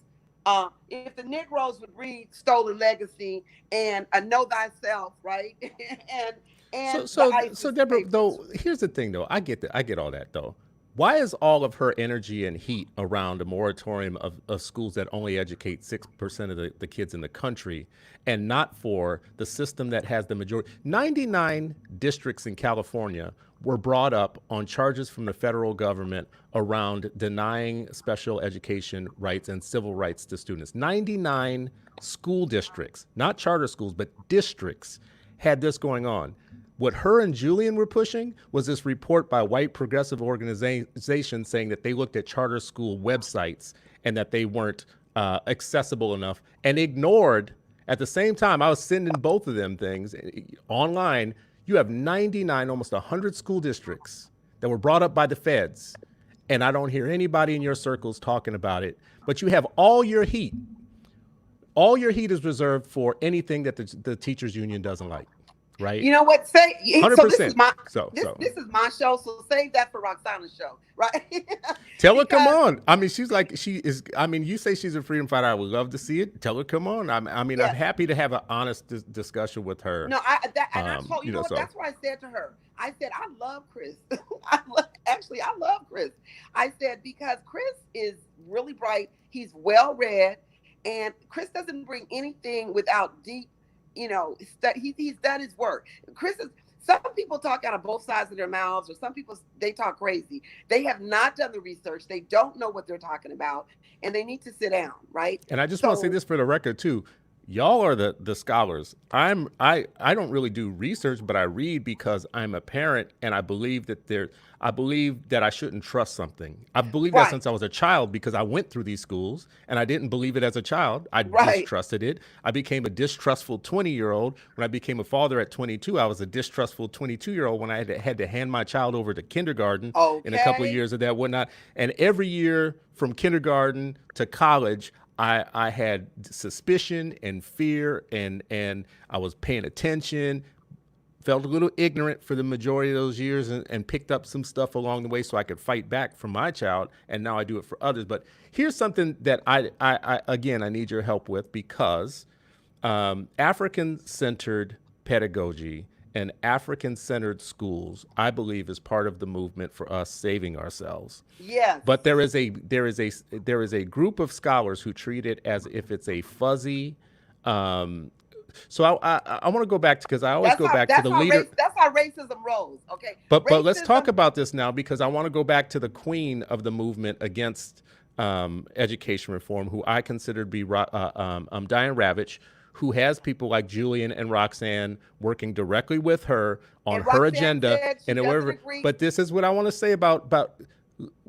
would read Stolen Legacy and Know Thyself, right? and So, and the so, so, ISIS Deborah. papers. Though, here's the thing, though. I get all that, though. Why is all of her energy and heat around a moratorium of schools that only educate 6% of the kids in the country, and not for the system that has the majority? 99 districts in California were brought up on charges from the federal government around denying special education rights and civil rights to students. 99 school districts, not charter schools, but districts, had this going on. What her and Julian were pushing was this report by white progressive organizations saying that they looked at charter school websites and that they weren't accessible enough, and ignored at the same time. I was sending both of them things online. You have 99, almost 100 school districts that were brought up by the feds, and I don't hear anybody in your circles talking about it. But you have all your heat. All your heat is reserved for anything that the teachers union doesn't like, right? You know what? So this is 100%. my this So this is my show. So save that for Roxana's show, right? tell her, come Because on. I mean, she is. I mean, you say she's a freedom fighter. I would love to see it. Tell her, come on. I mean, I'm yes, happy to have an honest discussion with her. no, I told you know what? So That's what I said to her. I said I love Chris. Actually, I love Chris. I said because Chris is really bright. He's well read, and Chris doesn't bring anything without deep. He's done his work. Chris is. Some people talk out of both sides of their mouths, or some people they talk crazy. They have not done the research. They don't know what they're talking about, and they need to sit down, right? And I just want to say So this for the record too. Y'all are the scholars. I don't really do research, but I read because I'm a parent, and I believe that I shouldn't trust something. I believe that right, since I was a child because I went through these schools and I didn't believe it as a child. I right, distrusted it. I became a distrustful 20-year-old. When I became a father at 22, I was a distrustful 22-year-old when I had to hand my child over to kindergarten in a couple of okay, years of that whatnot. And every year from kindergarten to college, I had suspicion and fear, and I was paying attention, felt a little ignorant for the majority of those years, and picked up some stuff along the way so I could fight back for my child, and now I do it for others. But here's something that I need your help with, because African-centered pedagogy and African-centered schools, I believe, is part of the movement for us saving ourselves. Yes. But there is a group of scholars who treat it as if it's a fuzzy. Um, so I want to go back to, because I always go back to the leader. That's how racism rolls. Okay. But let's talk Racism. about this now, because I want to go back to the queen of the movement against education reform, who I consider to be Diane Ravitch, who has people like Julian and Roxanne working directly with her on And her Roxanne agenda said she and doesn't whatever. agree. But this is what I want to say about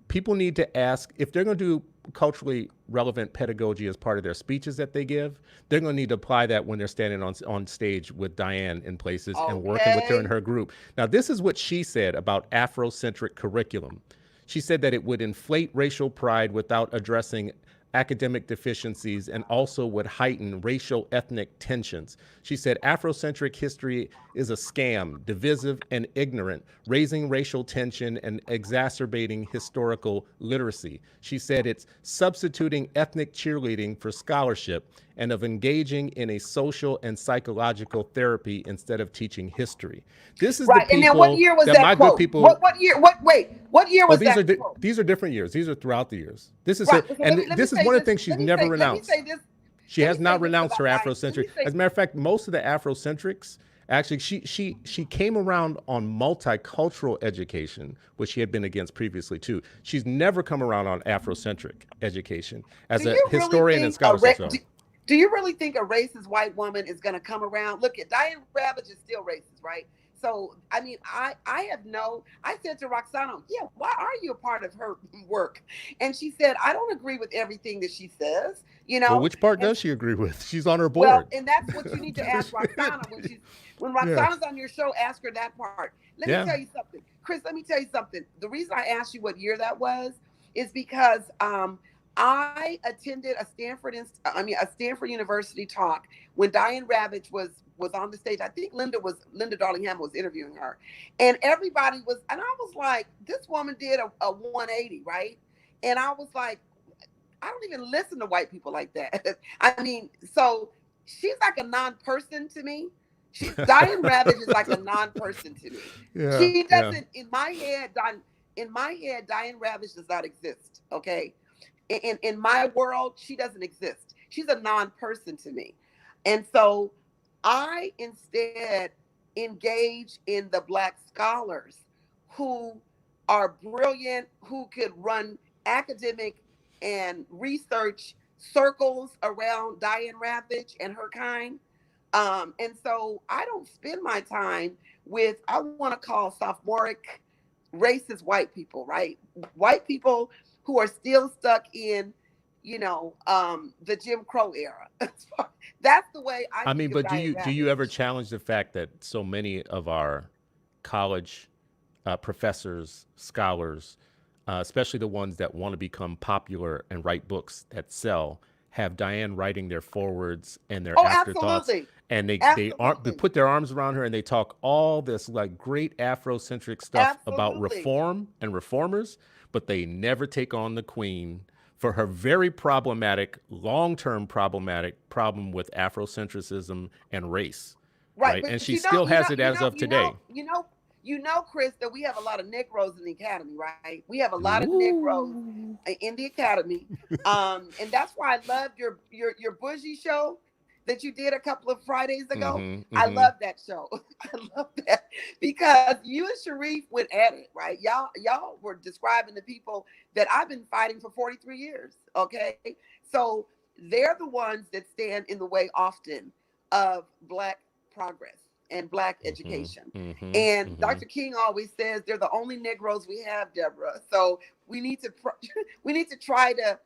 people need to ask, if they're going to do culturally relevant pedagogy as part of their speeches that they give, they're going to need to apply that when they're standing on stage with Diane in places and working with her and Okay. her group. Now, this is what she said about Afrocentric curriculum. She said that it would inflate racial pride without addressing academic deficiencies, and also would heighten racial ethnic tensions. She said Afrocentric history is a scam, divisive and ignorant, raising racial tension and exacerbating historical literacy. She said it's substituting ethnic cheerleading for scholarship, and of engaging in a social and psychological therapy instead of teaching history. This is the Right. And then what people year was that that my good quote? people. What year Oh, was that quote? these are different years. These are throughout the years. This is Right. her, Okay, and let me this is say one of the this. things she's never Let me renounced. say this. She Let me has say not this renounced her about Diane. Let me Afrocentric. say As a matter of fact, most of the Afrocentrics, actually, she came around on multicultural education, which she had been against previously too. She's never come around on Afrocentric education do as a you really historian and think scholar herself. do you really think a racist white woman is going to come around? Look at Diane Ravitch is still racist, right? So I mean, I said to Roxana, yeah, why are you a part of her work? And she said, I don't agree with everything that she says, you Well, know. which part And does she agree with? She's on her well, board. and that's what you need to ask Roxana when Yeah. Roxana's on your show, ask her that part. Let me Yeah. tell you something. Chris, let me tell you something. The reason I asked you what year that was is because I attended a Stanford University talk when Diane Ravitch was on the stage. I think Linda Darling Hammond was interviewing her. And and I was like, this woman did a 180, right? And I was like, I don't even listen to white people like that. I mean, so she's like a non-person to me. Diane Ravitch is like a non-person to me. Yeah. She Yeah. doesn't in my head, Diane Ravitch does not exist. Okay. In my world, she doesn't exist. She's a non-person to me. And so I instead engage in the Black scholars who are brilliant, who could run academic and research circles around Diane Ravitch and her kind. And so I don't spend my time with, I want to call sophomoric racist white people, right? White people who are still stuck in, the Jim Crow era. That's the way I I think mean, of but do Diane you ever Ravitch. challenge the fact that so many of our college professors, scholars, especially the ones that want to become popular and write books that sell, have Diane writing their forwards and their Oh, afterthoughts, absolutely. and they Absolutely. put their arms around her and they talk all this like great Afrocentric stuff about Absolutely. reform and reformers, but they never take on the queen for her very problematic, long-term problematic problem with Afrocentrism and race, Right, right? And but she still has it as of today. Chris, that we have a lot of Negroes in the academy, right? We have a lot of Negroes Ooh. in the academy, and that's why I loved your bougie show that you did a couple of Fridays ago. Mm-hmm. I Mm-hmm. love that show. I love that because you and Sharif went at it, right? Y'all were describing the people that I've been fighting for 43 years. Okay, so they're the ones that stand in the way often of Black progress and Black Mm-hmm. education. Mm-hmm. And Mm-hmm. Dr. King always says they're the only Negroes we have, Deborah. So we need to we need to try to,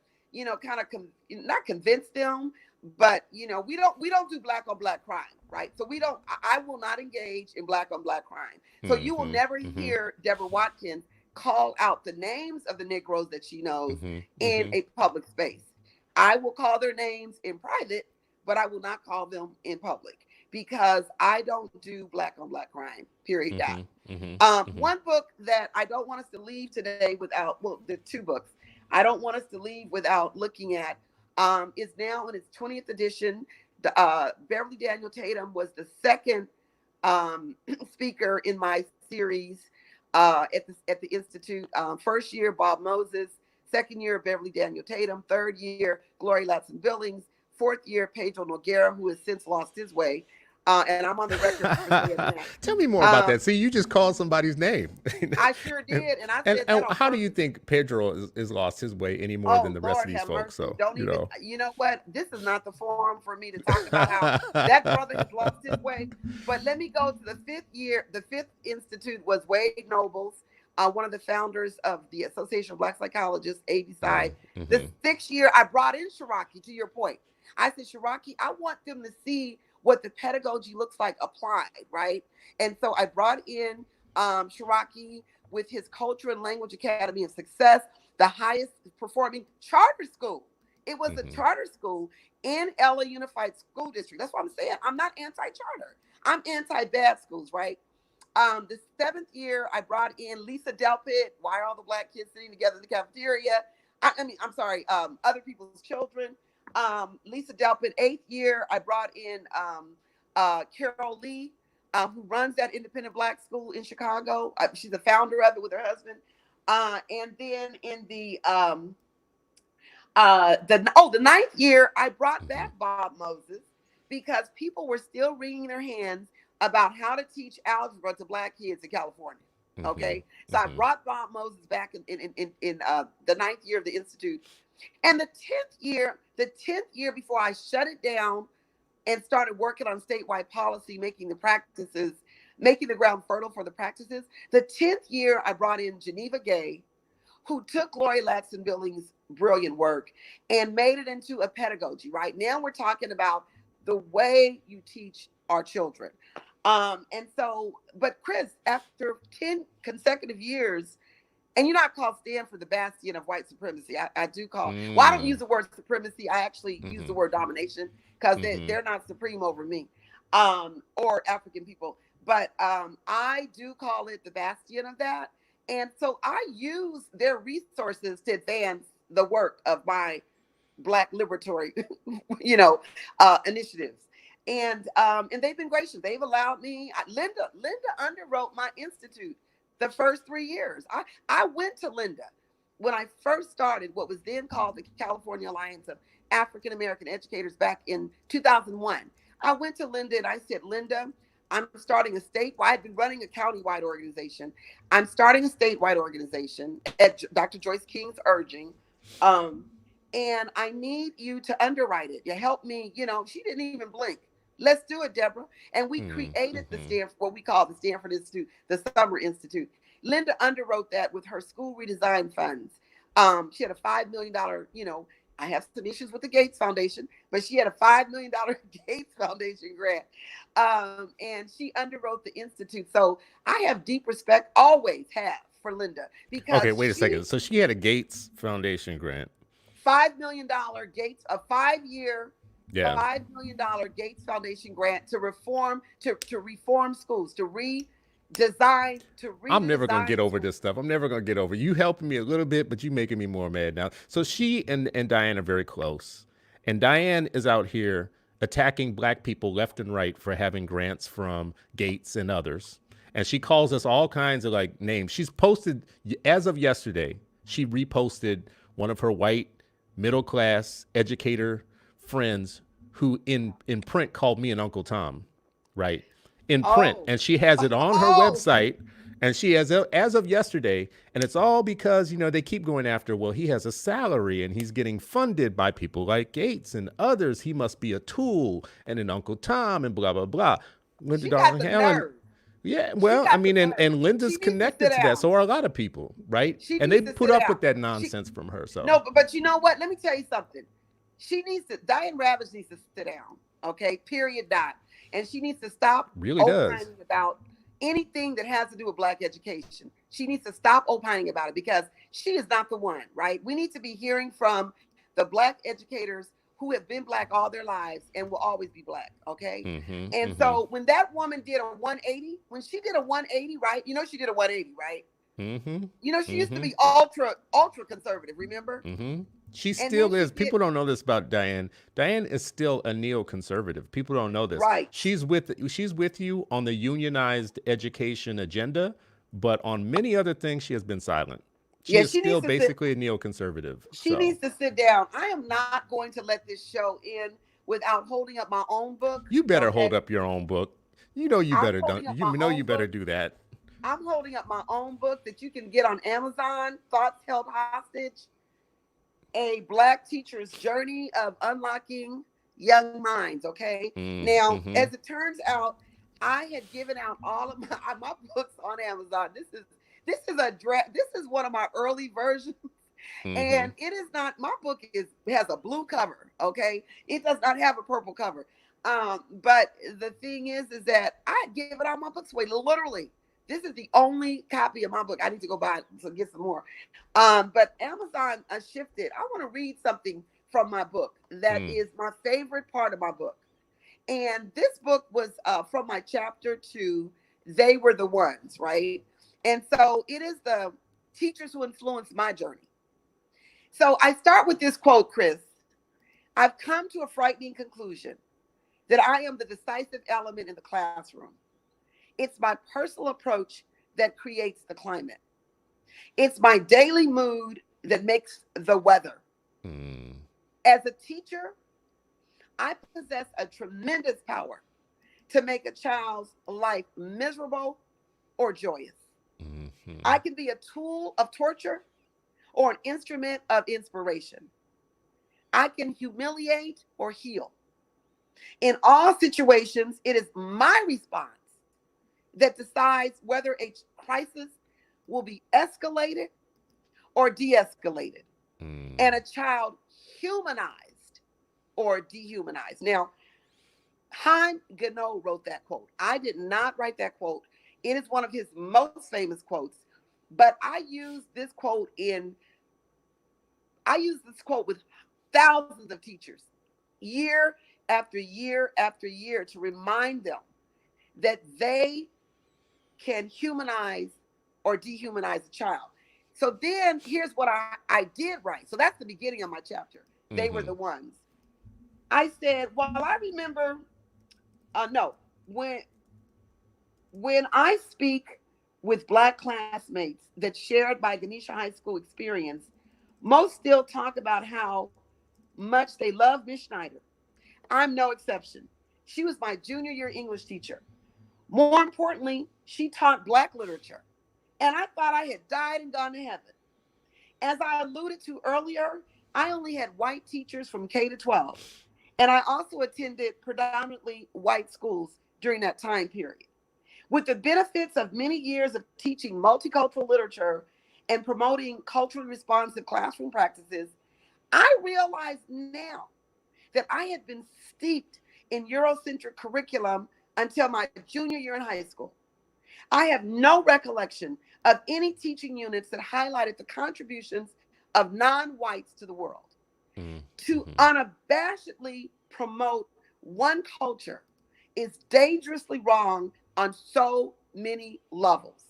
kind of not convince them, but we don't do Black on Black crime, right? So we don't. I will not engage in Black on Black crime. So you will Mm-hmm. never Mm-hmm. hear Debra Watkins call out the names of the Negroes that she knows Mm-hmm. in Mm-hmm. a public space. I will call their names in private, but I will not call them in public because I don't do Black on Black crime. Period. Mm-hmm. Dot. Mm-hmm. Mm-hmm. One book that I don't want us to leave today without, well, the two books I don't want us to leave without looking at is now in its 20th edition. Beverly Daniel Tatum was the second speaker in my series at the Institute. First year, Bob Moses. Second year, Beverly Daniel Tatum. Third year, Gloria Ladson Billings. Fourth year, Pedro Noguera, who has since lost his way. And I'm on the record for saying that. Tell me more about that. See, you just called somebody's name. I sure and, did, and I and, said that and on how do you purpose. think Pedro is lost his way any more than Oh the rest of Lord, these have folks? mercy! So, Don't you even. know. You know what? This is not the forum for me to talk about how that brother has lost his way. But let me go to the fifth year. The fifth institute was Wade Nobles, one of the founders of the Association of Black Psychologists, ABEN. The Mm-hmm. sixth year, I brought in Shiraki. To your point, I said, Shiraki, I want them to see what the pedagogy looks like applied, right? And so I brought in Shiraki with his Culture and Language Academy of Success, the highest performing charter school. It was a Mm-hmm. charter school in LA Unified School District. That's what I'm saying. I'm not anti-charter. I'm anti-bad schools, right? The seventh year, I brought in Lisa Delpit. Why are all the black kids sitting together in the cafeteria? I'm sorry, other people's children. Lisa Delpit. Eighth year, I brought in Carol Lee, who runs that independent black school in Chicago. She's the founder of it with her husband. And then in the ninth year, I brought Mm-hmm. back Bob Moses because people were still wringing their hands about how to teach algebra to black kids in California. Mm-hmm. Okay, so I Mm-hmm. brought Bob Moses back in the ninth year of the institute, and the tenth year before I shut it down and started working on statewide policy, making the ground fertile for the practices. The 10th year, I brought in Geneva Gay, who took Gloria Ladson Billings' brilliant work and made it into a pedagogy. Right now, we're talking about the way you teach our children. And so, but Chris, after 10 consecutive years, and you're not called Stanford the bastion of white supremacy. I do call, well, I don't use the word supremacy. I actually use Mm-hmm. the word domination because Mm-hmm. they're not supreme over me or African people. But I do call it the bastion of that. And so I use their resources to advance the work of my Black liberatory, initiatives. And they've been gracious. They've allowed me. Linda underwrote my institute the first 3 years. I went to Linda when I first started what was then called the California Alliance of African American Educators back in 2001. I went to Linda and I said, Linda, I'm starting a statewide. I've been running a countywide organization. I'm starting a statewide organization at Dr. Joyce King's urging. Um, and I need you to underwrite it. You help me. She didn't even blink. Let's do it, Deborah. And we created the Mm-hmm. Stanford, what we call the Stanford Institute, the Summer Institute. Linda underwrote that with her school redesign funds. She had a $5 million, I have some issues with the Gates Foundation, but she had a $5 million Gates Foundation grant. And she underwrote the Institute. So I have deep respect, always have, for Linda Okay, because wait a second. So she had a Gates Foundation grant. $5 million Gates, a 5 year, Yeah. $5 million Gates Foundation grant to reform schools, redesign, I'm never gonna get over schools. this stuff. I'm never gonna get over. You helping me a little bit, but you making me more mad now. So she and Diane are very close, and Diane is out here attacking black people left and right for having grants from Gates and others, and she calls us all kinds of like names. She's posted as of yesterday. She reposted one of her white middle class educator friends who in print called me an Uncle Tom, right? In print, Oh, and she has it on her oh, website, and she has as of yesterday, and it's all because they keep going after. Well, he has a salary and he's getting funded by people like Gates and others. He must be a tool and an Uncle Tom and blah blah blah. Linda she got Darling the Helen, nerve. yeah, She well, I got the mean, and nerve. Linda's She needs to sit connected to that, down. so are a lot of people, right? She And they needs to put sit up with down. that She nonsense from her. So No, but you know what? Let me tell you something. Diane Ravitch needs to sit down. Okay, period. Dot. And she needs to stop really does. opining about anything that has to do with Black education. She needs to stop opining about it because she is not the one, right? We need to be hearing from the Black educators who have been Black all their lives and will always be Black. Okay. Mm-hmm. And Mm-hmm. so when that woman did a 180, when she did a 180, right? She did a 180, right? Mm-hmm. She used to Mm-hmm. be ultra conservative, remember? Mm-hmm. She And then still she is. did People don't know this about Diane. Diane is still a neoconservative. People don't know this. right. She's with you on the unionized education agenda, but on many other things she has been silent. She Yeah, is still basically a neoconservative. she So needs to sit down. I am not going to let this show end without holding up my own book. you better Okay. hold up your own book. You know you I'm better don't. holding up You my know you own better book. do that. I'm holding up my own book that you can get on Amazon, Thoughts Held Hostage, a Black teacher's journey of unlocking young minds. Okay. Now, Mm-hmm. as it turns out, I had given out all of my books on Amazon. This is a draft. This is one of my early versions, Mm-hmm. and it is not. My book is has a blue cover. Okay, it does not have a purple cover. But the thing is that I give it all my books away. Literally, this is the only copy of my book. I need to go buy it to get some more. But Amazon shifted. I want to read something from my book that Mm. is my favorite part of my book. And this book was from my chapter to They Were the Ones, right? And so it is the teachers who influenced my journey. So I start with this quote, Chris. I've come to a frightening conclusion that I am the decisive element in the classroom. It's my personal approach that creates the climate. It's my daily mood that makes the weather. Mm. As a teacher, I possess a tremendous power to make a child's life miserable or joyous. Mm-hmm. I can be a tool of torture or an instrument of inspiration. I can humiliate or heal. In all situations, it is my response that decides whether a crisis will be escalated or de escalated, Mm. and a child humanized or dehumanized. Now, Hein Gano wrote that quote. I did not write that quote. It is one of his most famous quotes, but I use this quote with thousands of teachers year after year after year to remind them that they can humanize or dehumanize a child. So then here's what I did write. So that's the beginning of my chapter. They were Mm-hmm. the ones. I said, while I remember, no, when I speak with Black classmates that shared my Ganesha High School experience, most still talk about how much they love Miss Schneider. I'm no exception. She was my junior year English teacher. More importantly, she taught Black literature. And I thought I had died and gone to heaven. As I alluded to earlier, I only had white teachers from K to 12. And I also attended predominantly white schools during that time period. With the benefits of many years of teaching multicultural literature and promoting culturally responsive classroom practices, I realize now that I had been steeped in Eurocentric curriculum until my junior year in high school. I have no recollection of any teaching units that highlighted the contributions of non whites to the world. To Mm-hmm. unabashedly promote one culture is dangerously wrong on so many levels.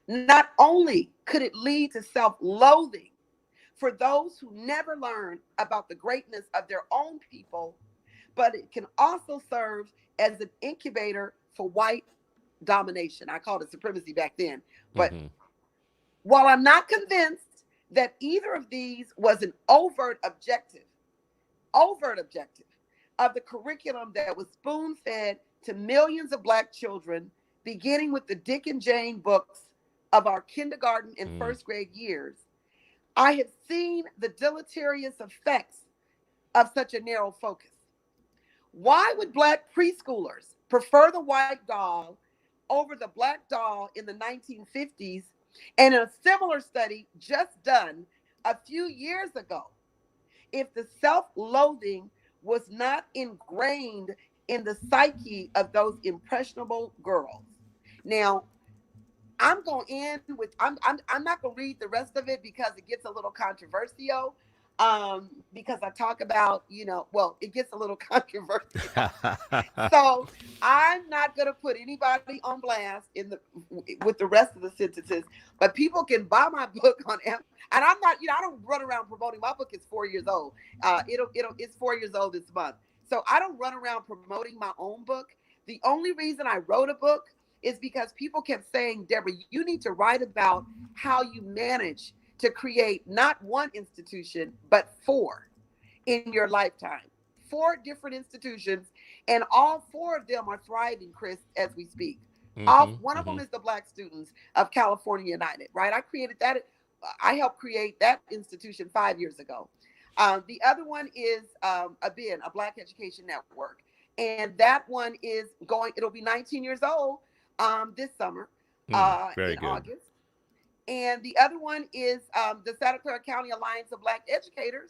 Not only could it lead to self loathing for those who never learn about the greatness of their own people, but it can also serve as an incubator for white domination. I called it supremacy back then. But Mm-hmm. while I'm not convinced that either of these was an overt objective of the curriculum that was spoon fed to millions of Black children, beginning with the Dick and Jane books of our kindergarten and Mm. first grade years, I have seen the deleterious effects of such a narrow focus. Why would Black preschoolers prefer the white doll over the Black doll in the 1950s? And in a similar study just done a few years ago, if the self loathing was not ingrained in the psyche of those impressionable girls. Now, I'm going to end with, I'm not going to read the rest of it because it gets a little controversial. because I talk about, well, it gets a little controversial. So I'm not going to put anybody on blast with the rest of the sentences, but people can buy my book on Amazon. And I'm not, I don't run around promoting. My book is 4 years old. It's 4 years old this month. So I don't run around promoting my own book. The only reason I wrote a book is because people kept saying, Debra, you need to write about how you manage to create not one institution, but four in your lifetime. Four different institutions, and all four of them are thriving, Chris, as we speak. One of them is the Black Students of California United, right? I helped create that institution 5 years ago. The other one is ABEN, a Black Education Network. And that one it'll be 19 years old this summer very in good. August. And the other one is the Santa Clara County Alliance of Black Educators,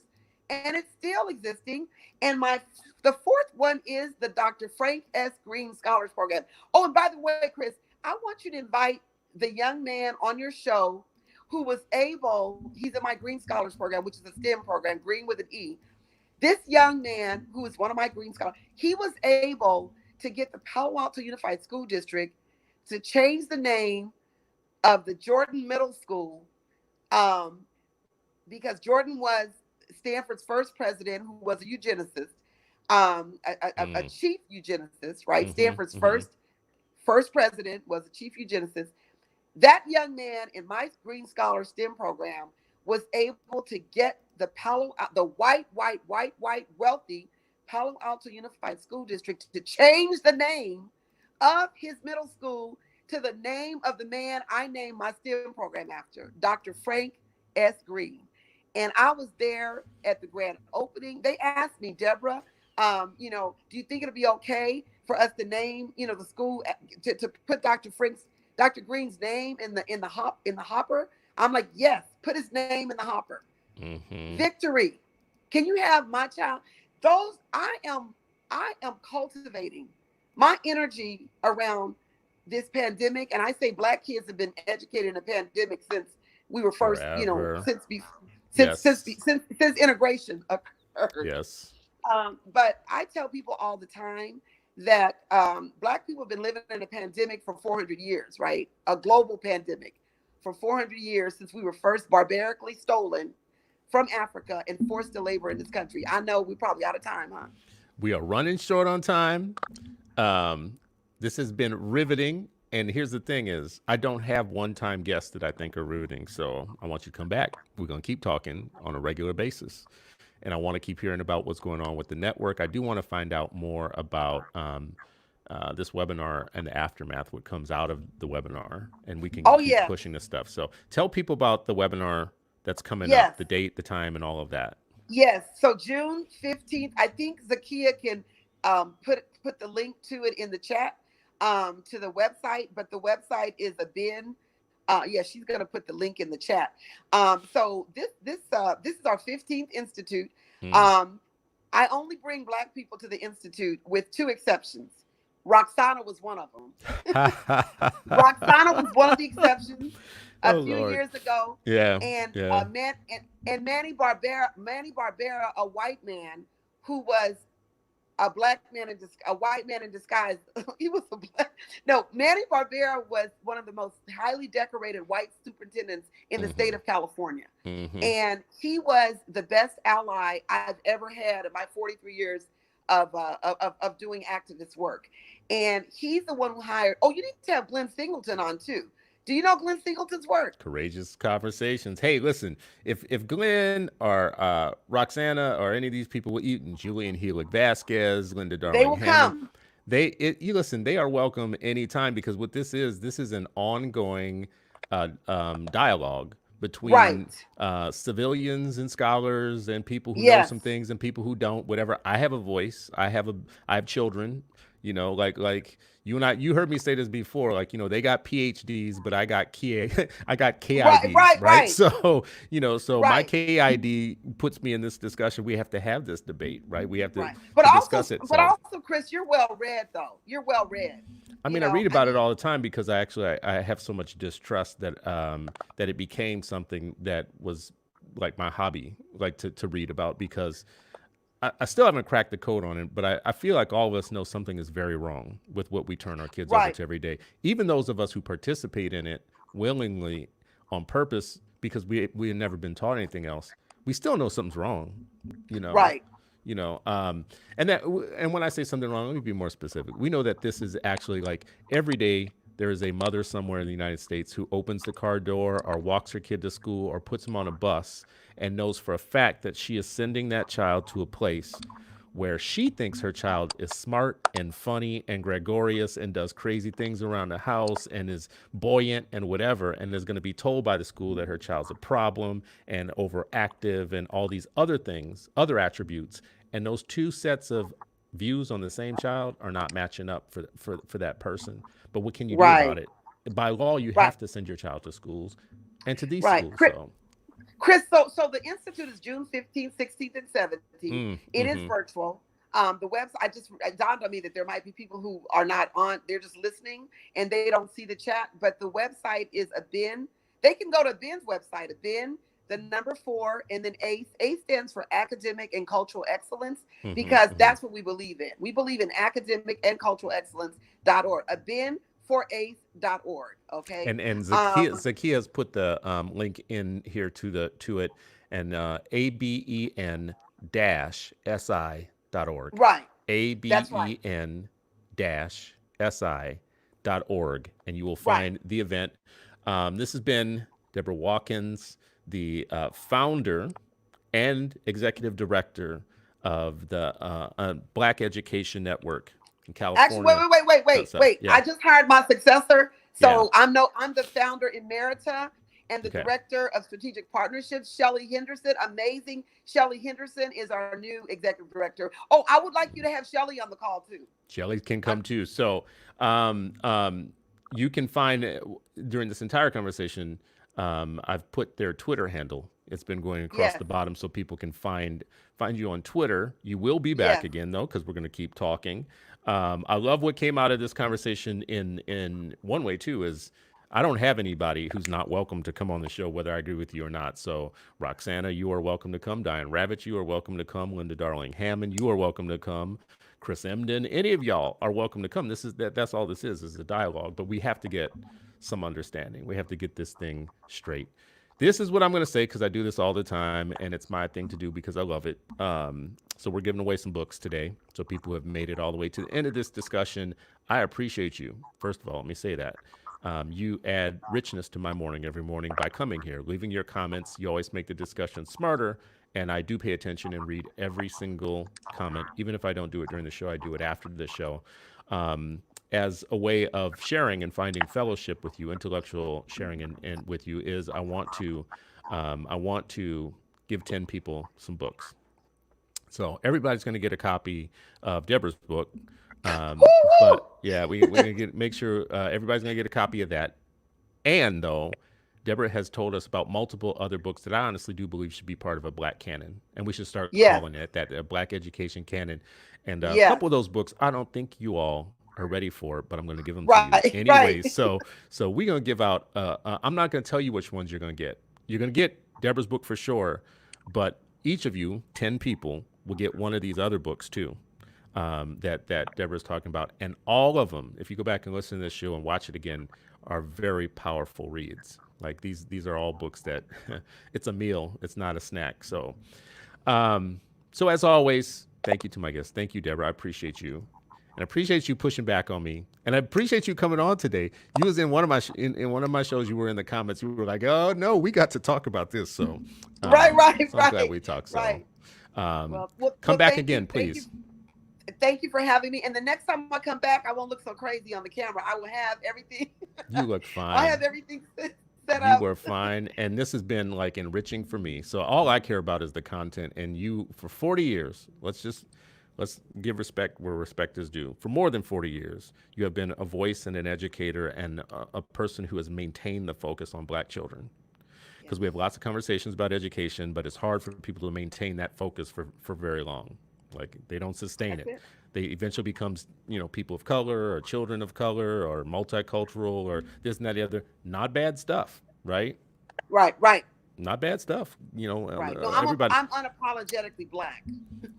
and it's still existing. And the fourth one is the Dr. Frank S. Green Scholars Program. Oh, and by the way, Chris, I want you to invite the young man on your show who was he's in my Green Scholars Program, which is a STEM program, Green with an E. This young man, who is one of my Green Scholars, he was able to get the Palo Alto Unified School District to change the name of the Jordan Middle School, because Jordan was Stanford's first president, who was a eugenicist, a chief eugenicist, right? Stanford's first president was a chief eugenicist. That young man in my Green Scholar STEM program was able to get the white, wealthy Palo Alto Unified School District to change the name of his middle school to the name of the man I named my STEM program after, Dr. Frank S. Green. And I was there at the grand opening. They asked me, Debra, do you think it'll be okay for us to name, the school, to put Dr. Green's name in the hopper? I'm like, yes, put his name in the hopper. Victory. Can you have my child? I am cultivating my energy around this pandemic. And I say Black kids have been educated in a pandemic since we were first, since integration occurred. Yes. But I tell people all the time that Black people have been living in a pandemic for 400 years, right? A global pandemic for 400 years, since we were first barbarically stolen from Africa and forced to labor in this country. I know we're probably out of time, huh? We are running short on time. This has been riveting. And here's the thing is, I don't have one-time guests that I think are riveting. So I want you to come back. We're going to keep talking on a regular basis. And I want to keep hearing about what's going on with the network. I do want to find out more about this webinar and the aftermath, what comes out of the webinar. And we can keep pushing this stuff. So tell people about the webinar that's coming up, the date, the time, and all of that. Yes. So June 15th, I think Zakia can put the link to it in the chat, to the website, but the website is ABEN. She's going to put the link in the chat. So this is our 15th institute. I only bring Black people to the institute with two exceptions. Roxanna was one of them. Roxanna was one of the exceptions a few years ago. And Manny Barbera, a white man who was a black man a white man in disguise. Manny Barbera was one of the most highly decorated white superintendents in the state of California. And he was the best ally I've ever had in my 43 years of doing activist work. And he's the one who hired, you need to have Glenn Singleton on too. Do you know Glenn Singleton's work? Courageous Conversations. Hey, listen, if Glenn or Roxanna or any of these people, Julian Helig Vasquez, Linda Darling, they will come. Listen, they are welcome anytime, because what this is an ongoing dialogue between civilians and scholars and people who know some things and people who don't, whatever. I have a voice. I have children, like you and you heard me say this before, they got PhDs, but I got KIDs, right? So, my KID puts me in this discussion. We have to have this debate, right? We have to discuss it. But also, Chris, you're well read, though. You're well read. I mean, I read about it all the time because I have so much distrust that it became something that was like my hobby, like to read about, because I still haven't cracked the code on it, but I feel like all of us know something is very wrong with what we turn our kids over Right. to every day. Even those of us who participate in it willingly on purpose because we had never been taught anything else, we still know something's wrong, you know. Right. You know, and when I say something wrong, let me be more specific. We know that this is actually like every day there is a mother somewhere in the United States who opens the car door or walks her kid to school or puts him on a bus and knows for a fact that she is sending that child to a place where she thinks her child is smart and funny and gregarious and does crazy things around the house and is buoyant and whatever, and is going to be told by the school that her child's a problem and overactive and all these other things, other attributes. And those two sets of views on the same child are not matching up for that person. But what can you do about Right. it? By law, you Right. have to send your child to schools and to these Right. schools. So, Chris, so the Institute is June 15th, 16th, and 17th. It is mm-hmm. virtual. The website, it dawned on me that there might be people who are not on, they're just listening and they don't see the chat, but the website is ABEN. They can go to ABEN's website, ABEN, the number 4, and then ACE. ACE stands for Academic and Cultural Excellence, Mm-hmm, because mm-hmm. that's what we believe in. We believe in academic and cultural excellence.org, ABEN4ACE.org. Okay. And Um, Zakia's put the link in here to it, and ABEN dash SI.org. right. That's right. ABEN dash SI.org, and you will Right. find the event. This has been Debra Watkins, the founder and executive director of the Black Education Network in Actually, wait, California. wait, wait, wait, So, wait, wait. yeah, I just hired my successor. yeah. So I'm the founder emerita and the Okay. director of strategic partnerships, Shelly Henderson. Amazing. Shelly Henderson is our new executive director. Oh, I would like you to have Shelly on the call too. Shelly can I'm, come too. So um, um, you can find during this entire conversation, I've put their Twitter handle. It's been going across yes, the bottom so people can find you on Twitter. You will be back yes. again though, because we're going to keep talking. I love what came out of this conversation in one way too is I don't have anybody who's not welcome to come on the show, whether I agree with you or not. So, Roxanna, you are welcome to come. Diane Ravitch, you are welcome to come. Linda Darling Hammond, you are welcome to come. Chris Emden, any of y'all are welcome to come. That's all this is a dialogue, but we have to get some understanding. We have to get this thing straight. This is what I'm going to say because I do this all the time, and it's my thing to do because I love it. So we're giving away some books today. So people who have made it all the way to the end of this discussion, I appreciate you. First of all, let me say that. You add richness to my morning every morning by coming here, leaving your comments. You always make the discussion smarter, and I do pay attention and read every single comment. Even if I don't do it during the show, I do it after the show. As a way of sharing and finding fellowship with you, intellectual sharing and with you is I want to give 10 people some books. So everybody's going to get a copy of Deborah's book. Woo woo. But yeah, we're going to make sure everybody's going to get a copy of that. And though, Deborah has told us about multiple other books that I honestly do believe should be part of a Black canon. And we should start Yes, calling it that, a Black education canon. And a yes. couple of those books, I don't think you all are ready for it, but I'm going to give them to you Right, right. anyways. So we're going to give out, I'm not going to tell you which ones you're going to get. You're going to get Deborah's book for sure, but each of you, 10 people, will get one of these other books too. That Deborah's talking about, and all of them, if you go back and listen to this show and watch it again, are very powerful reads. Like these are all books that it's a meal, it's not a snack. So as always, thank you to my guests. Thank you, Deborah. I appreciate you, and I appreciate you pushing back on me, and I appreciate you coming on today. You was in one of my in one of my shows. You were in the comments. You were like, "Oh no, we got to talk about this." Right, right, So I'm glad right, we talked. So right. come back Thank you, again, please. thank you for having me. And the next time I come back, I won't look so crazy on the camera. I will have everything. You look I have fine. everything set You up. were fine, and this has been like enriching for me. So all I care about is the content, and you for 40 years. Let's give respect where respect is due. For more than 40 years, you have been a voice and an educator and a person who has maintained the focus on Black children. Yes, Because we have lots of conversations about education, but it's hard for people to maintain that focus for very long. Like they don't sustain that's it. it. They eventually becomes, people of color or children of color or multicultural or this and that, the other. Not bad stuff, right? Right, right. not bad stuff. Right. No, Everybody, I'm unapologetically Black.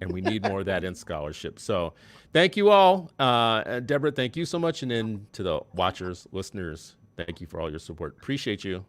and we need more of that in scholarship. So thank you all. Deborah, thank you so much. And then to the watchers, listeners, thank you for all your support. Appreciate you.